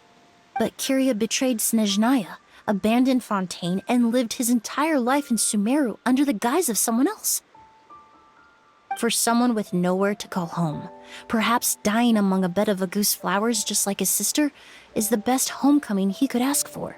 But Kyria betrayed Snezhnaya, abandoned Fontaine, and lived his entire life in Sumeru under the guise of someone else. For someone with nowhere to call home, perhaps dying among a bed of Auguste flowers just like his sister is the best homecoming he could ask for.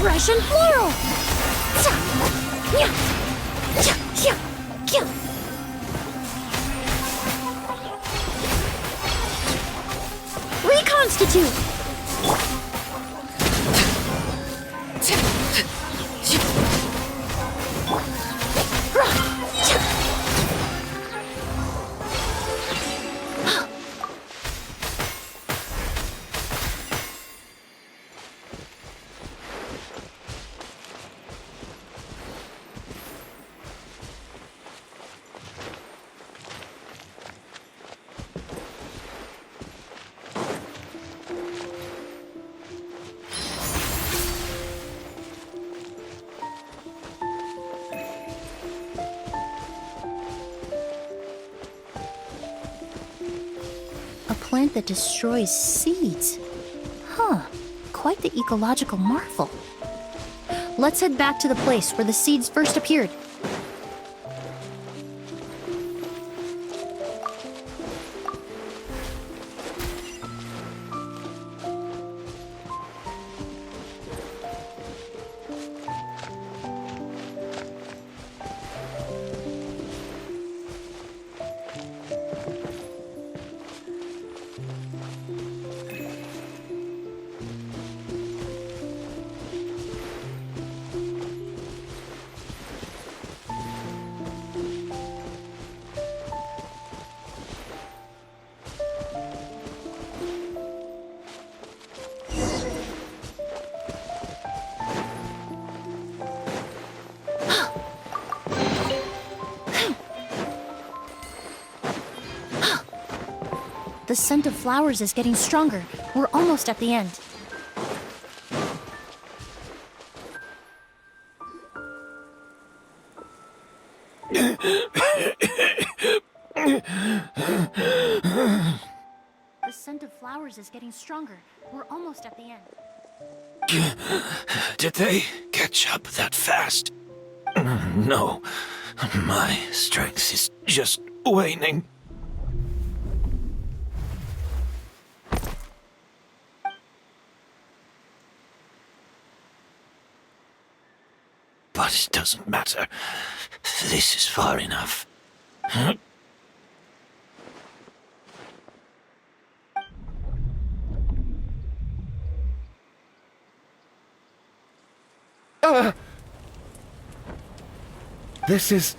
Russian Floral! Reconstitute! A plant that destroys seeds. Huh, quite the ecological marvel. Let's head back to the place where the seeds first appeared. The scent of flowers is getting stronger. We're almost at the end. The scent of flowers is getting stronger. We're almost at the end. Did they catch up that fast? No. My strength is just waning. But it doesn't matter. This is far enough. This is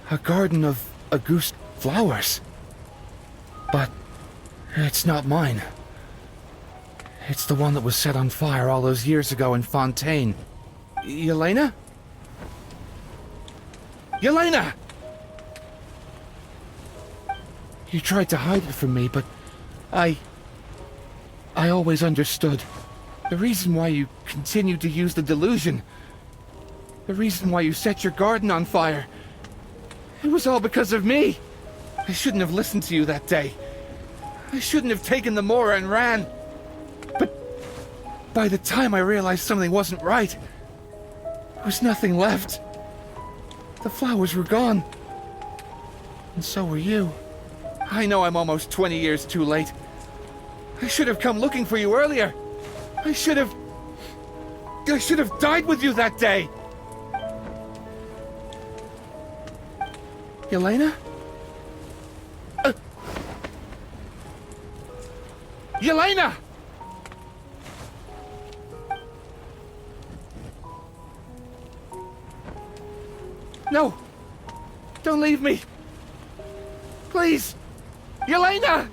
a garden of Auguste flowers. But it's not mine. It's the one that was set on fire all those years ago in Fontaine. Yelena? Yelena! You tried to hide it from me, but I always understood. The reason why you continued to use the delusion, the reason why you set your garden on fire, it was all because of me. I shouldn't have listened to you that day. I shouldn't have taken the Mora and ran. But by the time I realized something wasn't right, there was nothing left. The flowers were gone. And so were you. I know I'm almost 20 years too late. I should have come looking for you earlier. I should have died with you that day. Yelena? Yelena! No! Don't leave me! Please! Yelena!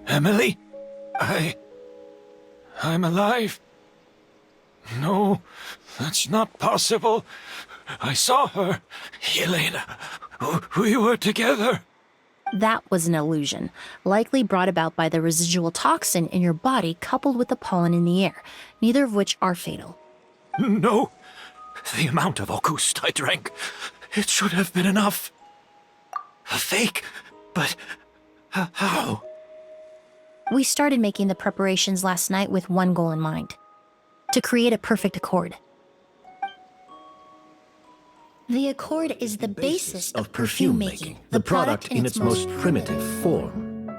Emily? I'm alive. No, that's not possible. I saw her. Yelena, we were together. That was an illusion, likely brought about by the residual toxin in your body coupled with the pollen in the air, neither of which are fatal. No, the amount of Auguste I drank, it should have been enough. A fake, but how? We started making the preparations last night with one goal in mind: to create a perfect accord. The accord is the basis of perfume making, the product in its most primitive form.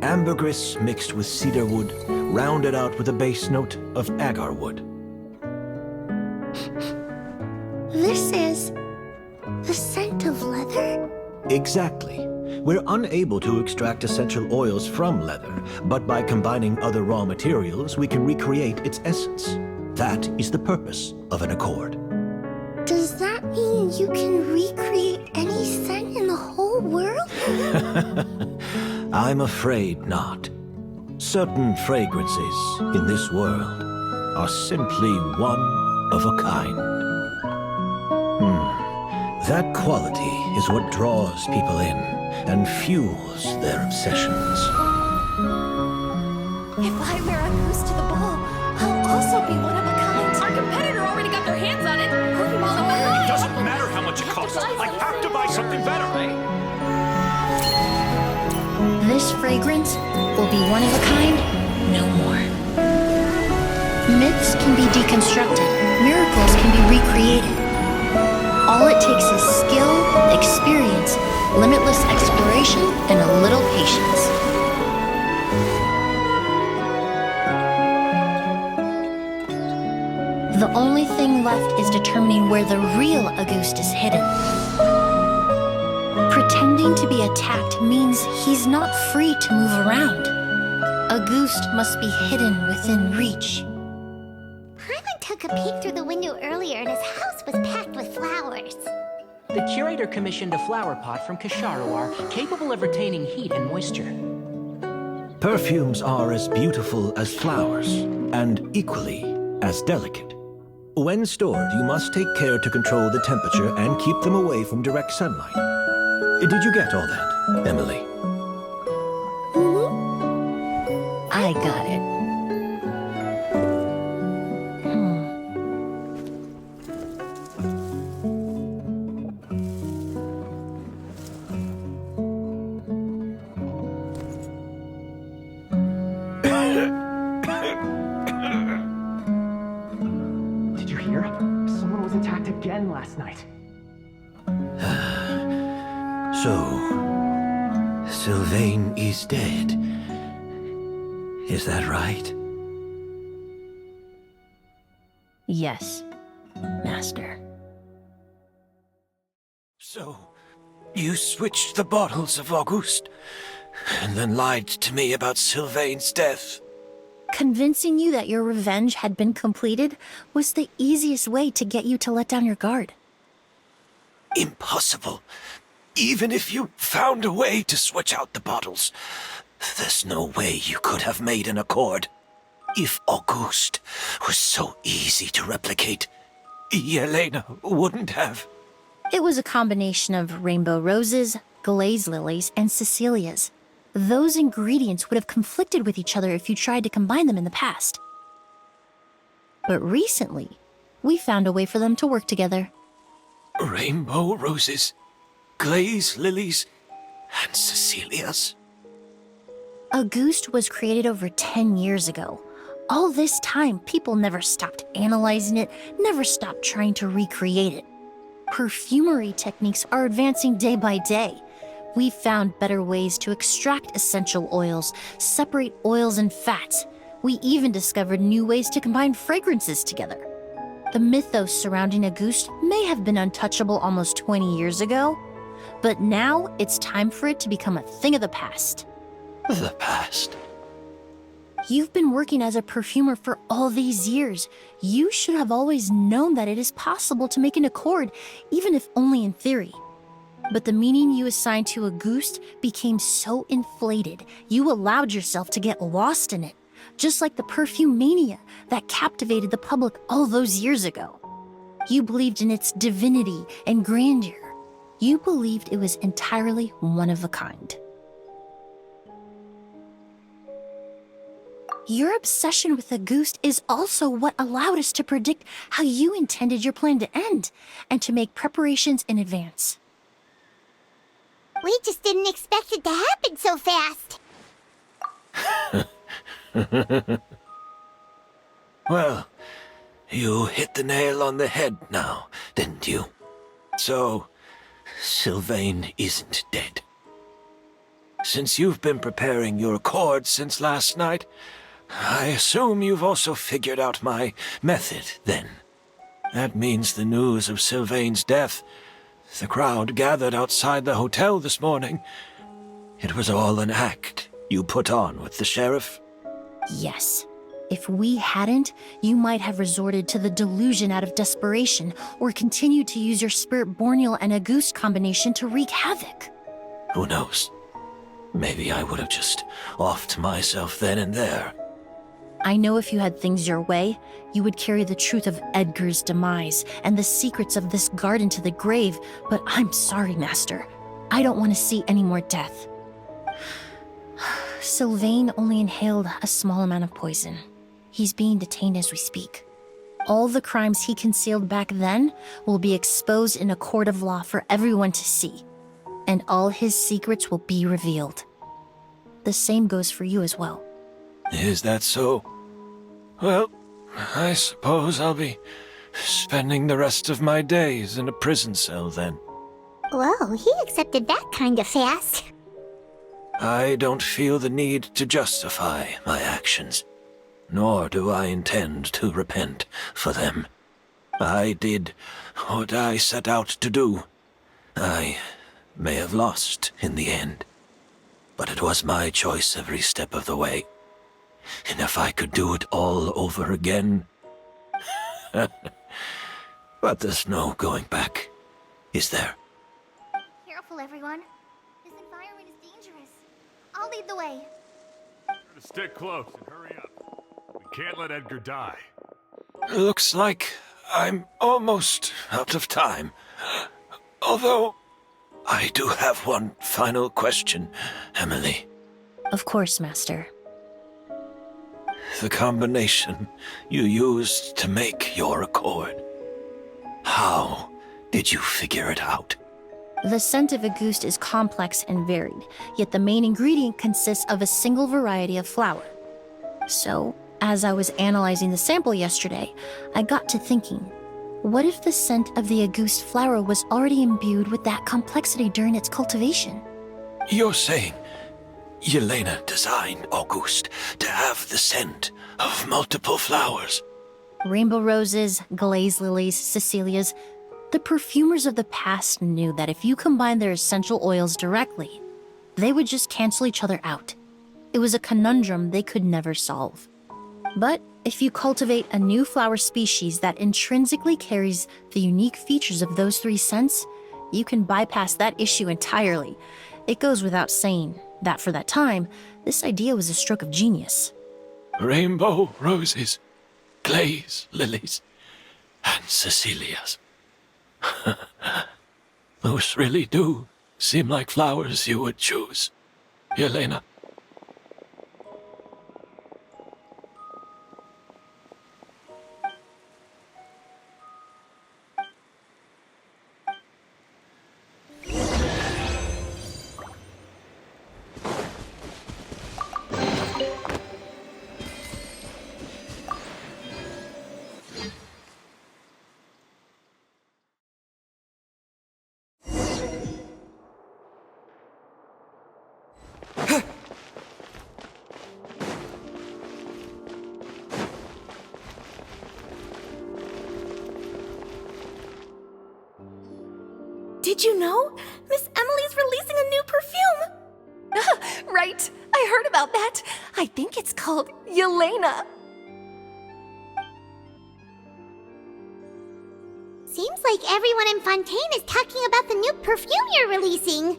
Ambergris mixed with cedar wood, rounded out with a base note of agar wood. This is the scent of leather? Exactly. We're unable to extract essential oils from leather, but by combining other raw materials, we can recreate its essence. That is the purpose of an accord. Does that mean you can recreate any scent in the whole world? I'm afraid not. Certain fragrances in this world are simply one of a kind. That quality is what draws people in and fuels their obsessions. If I wear Auguste to the ball, I'll also be one of a kind. Our competitor already got their hands on it. It doesn't matter how much it costs. I have to buy something better. This fragrance will be one of a kind no more. Myths can be deconstructed, miracles can be recreated. All it takes is skill, experience, limitless exploration, and a little patience. The only thing left is determining where the real Auguste is hidden. Pretending to be attacked means he's not free to move around. Auguste must be hidden within reach. Paimon took a peek through the window earlier and his house was packed with flowers. The curator commissioned a flower pot from Kasharawar capable of retaining heat and moisture. Perfumes are as beautiful as flowers, and equally as delicate. When stored, you must take care to control the temperature and keep them away from direct sunlight. Did you get all that, Emily? I got it. Did you hear? Someone was attacked again last night. So, Sylvain is dead. Is that right? Yes, Master. So, you switched the bottles of Auguste, and then lied to me about Sylvain's death. Convincing you that your revenge had been completed was the easiest way to get you to let down your guard. Impossible. Even if you found a way to switch out the bottles, there's no way you could have made an accord. If Auguste was so easy to replicate, Yelena wouldn't have. It was a combination of rainbow roses, glaze lilies, and Cecilias. Those ingredients would have conflicted with each other if you tried to combine them in the past. But recently, we found a way for them to work together. Rainbow roses, glaze lilies, and Cecilias. Auguste was created over 10 years ago. All this time, people never stopped analyzing it, never stopped trying to recreate it. Perfumery techniques are advancing day by day. We've found better ways to extract essential oils, separate oils and fats. We even discovered new ways to combine fragrances together. The mythos surrounding Auguste may have been untouchable almost 20 years ago, but now it's time for it to become a thing of the past. The past? You've been working as a perfumer for all these years. You should have always known that it is possible to make an accord, even if only in theory. But the meaning you assigned to Auguste became so inflated, you allowed yourself to get lost in it, just like the perfume mania that captivated the public all those years ago. You believed in its divinity and grandeur. You believed it was entirely one of a kind. Your obsession with Auguste is also what allowed us to predict how you intended your plan to end, and to make preparations in advance. We just didn't expect it to happen so fast. Well, you hit the nail on the head now, didn't you? So, Sylvain isn't dead. Since you've been preparing your accord since last night, I assume you've also figured out my method, then. That means the news of Sylvain's death. The crowd gathered outside the hotel this morning. It was all an act you put on with the sheriff? Yes. If we hadn't, you might have resorted to the delusion out of desperation, or continued to use your spirit Borneal and Auguste combination to wreak havoc. Who knows? Maybe I would have just offed myself then and there. I know if you had things your way, you would carry the truth of Edgar's demise and the secrets of this garden to the grave, but I'm sorry, Master. I don't want to see any more death. Sylvain only inhaled a small amount of poison. He's being detained as we speak. All the crimes he concealed back then will be exposed in a court of law for everyone to see, and all his secrets will be revealed. The same goes for you as well. Is that so? Well, I suppose I'll be spending the rest of my days in a prison cell then. Whoa, he accepted that kind of fast. I don't feel the need to justify my actions, nor do I intend to repent for them. I did what I set out to do. I may have lost in the end, but it was my choice every step of the way. And if I could do it all over again... But there's no going back, is there? Careful, everyone. This environment is dangerous. I'll lead the way. Stick close and hurry up. We can't let Edgar die. Looks like I'm almost out of time. Although, I do have one final question, Emily. Of course, Master. The combination you used to make your accord. How did you figure it out? The scent of Auguste is complex and varied, yet the main ingredient consists of a single variety of flower. So, as I was analyzing the sample yesterday, I got to thinking, what if the scent of the Auguste flower was already imbued with that complexity during its cultivation? You're saying Yelena designed Auguste to have the scent of multiple flowers? Rainbow roses, glaze lilies, Cecilias. The perfumers of the past knew that if you combined their essential oils directly, they would just cancel each other out. It was a conundrum they could never solve. But if you cultivate a new flower species that intrinsically carries the unique features of those three scents, you can bypass that issue entirely. It goes without saying that for that time, this idea was a stroke of genius. Rainbow roses, glaze lilies, and Cecilias. Those really do seem like flowers you would choose, Yelena. Did you know? Miss Emily's releasing a new perfume! Right. I heard about that. I think it's called Yelena. Seems like everyone in Fontaine is talking about the new perfume you're releasing.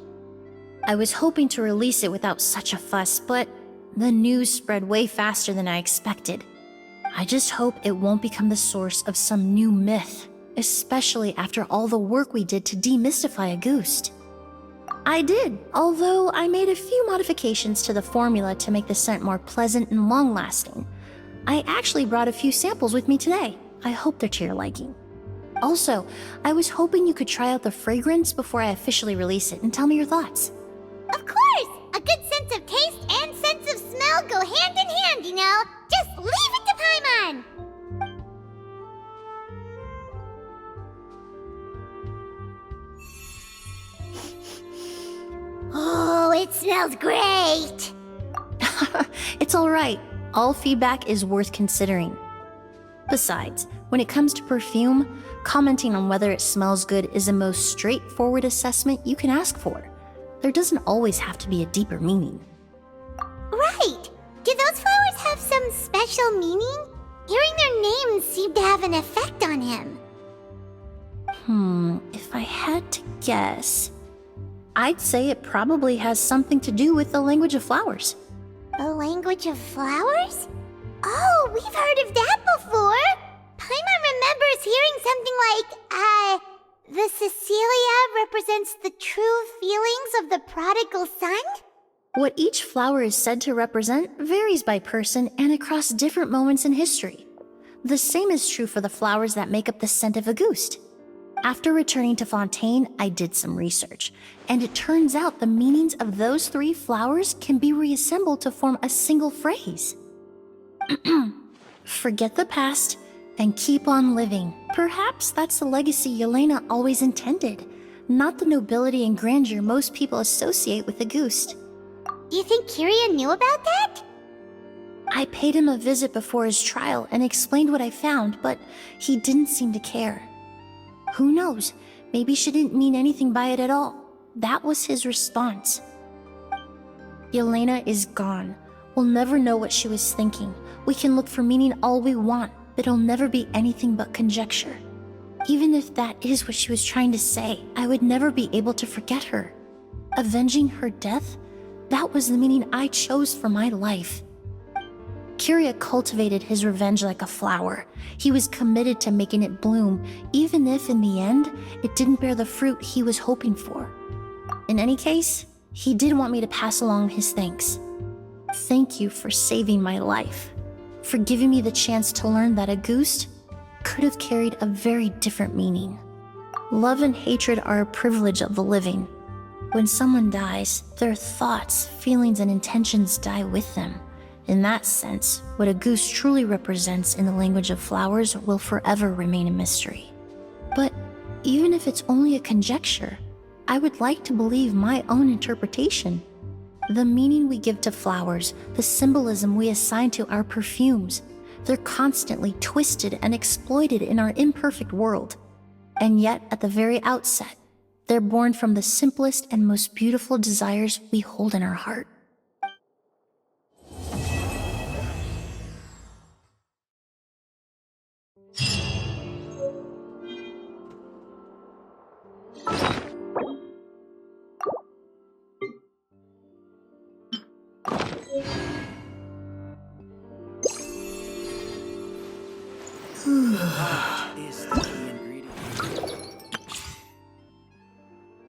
I was hoping to release it without such a fuss, but the news spread way faster than I expected. I just hope it won't become the source of some new myth, especially after all the work we did to demystify Auguste. I did, although I made a few modifications to the formula to make the scent more pleasant and long-lasting. I actually brought a few samples with me today. I hope they're to your liking. Also, I was hoping you could try out the fragrance before I officially release it and tell me your thoughts. Of course! A good sense of taste and sense of smell go hand in hand, you know? Just leave it to Paimon! Oh, it smells great! It's alright. All feedback is worth considering. Besides, when it comes to perfume, commenting on whether it smells good is the most straightforward assessment you can ask for. There doesn't always have to be a deeper meaning. Right! Do those flowers have some special meaning? Hearing their names seemed to have an effect on him. If I had to guess, I'd say it probably has something to do with the language of flowers. The language of flowers? Oh, we've heard of that before! Paimon remembers hearing something like, the Cecilia represents the true feelings of the prodigal son? What each flower is said to represent varies by person and across different moments in history. The same is true for the flowers that make up the scent of Auguste. After returning to Fontaine, I did some research, and it turns out the meanings of those 3 flowers can be reassembled to form a single phrase. Forget the past and keep on living. Perhaps that's the legacy Yelena always intended, not the nobility and grandeur most people associate with Auguste. You think Kiria knew about that? I paid him a visit before his trial and explained what I found, but he didn't seem to care. Who knows? Maybe she didn't mean anything by it at all. That was his response. Yelena is gone. We'll never know what she was thinking. We can look for meaning all we want, but it'll never be anything but conjecture. Even if that is what she was trying to say, I would never be able to forget her. Avenging her death? That was the meaning I chose for my life. Kiria cultivated his revenge like a flower. He was committed to making it bloom, even if in the end, it didn't bear the fruit he was hoping for. In any case, he did want me to pass along his thanks. Thank you for saving my life, for giving me the chance to learn that Auguste could have carried a very different meaning. Love and hatred are a privilege of the living. When someone dies, their thoughts, feelings, and intentions die with them. In that sense, what Auguste truly represents in the language of flowers will forever remain a mystery. But even if it's only a conjecture, I would like to believe my own interpretation. The meaning we give to flowers, the symbolism we assign to our perfumes, they're constantly twisted and exploited in our imperfect world. And yet, at the very outset, they're born from the simplest and most beautiful desires we hold in our heart.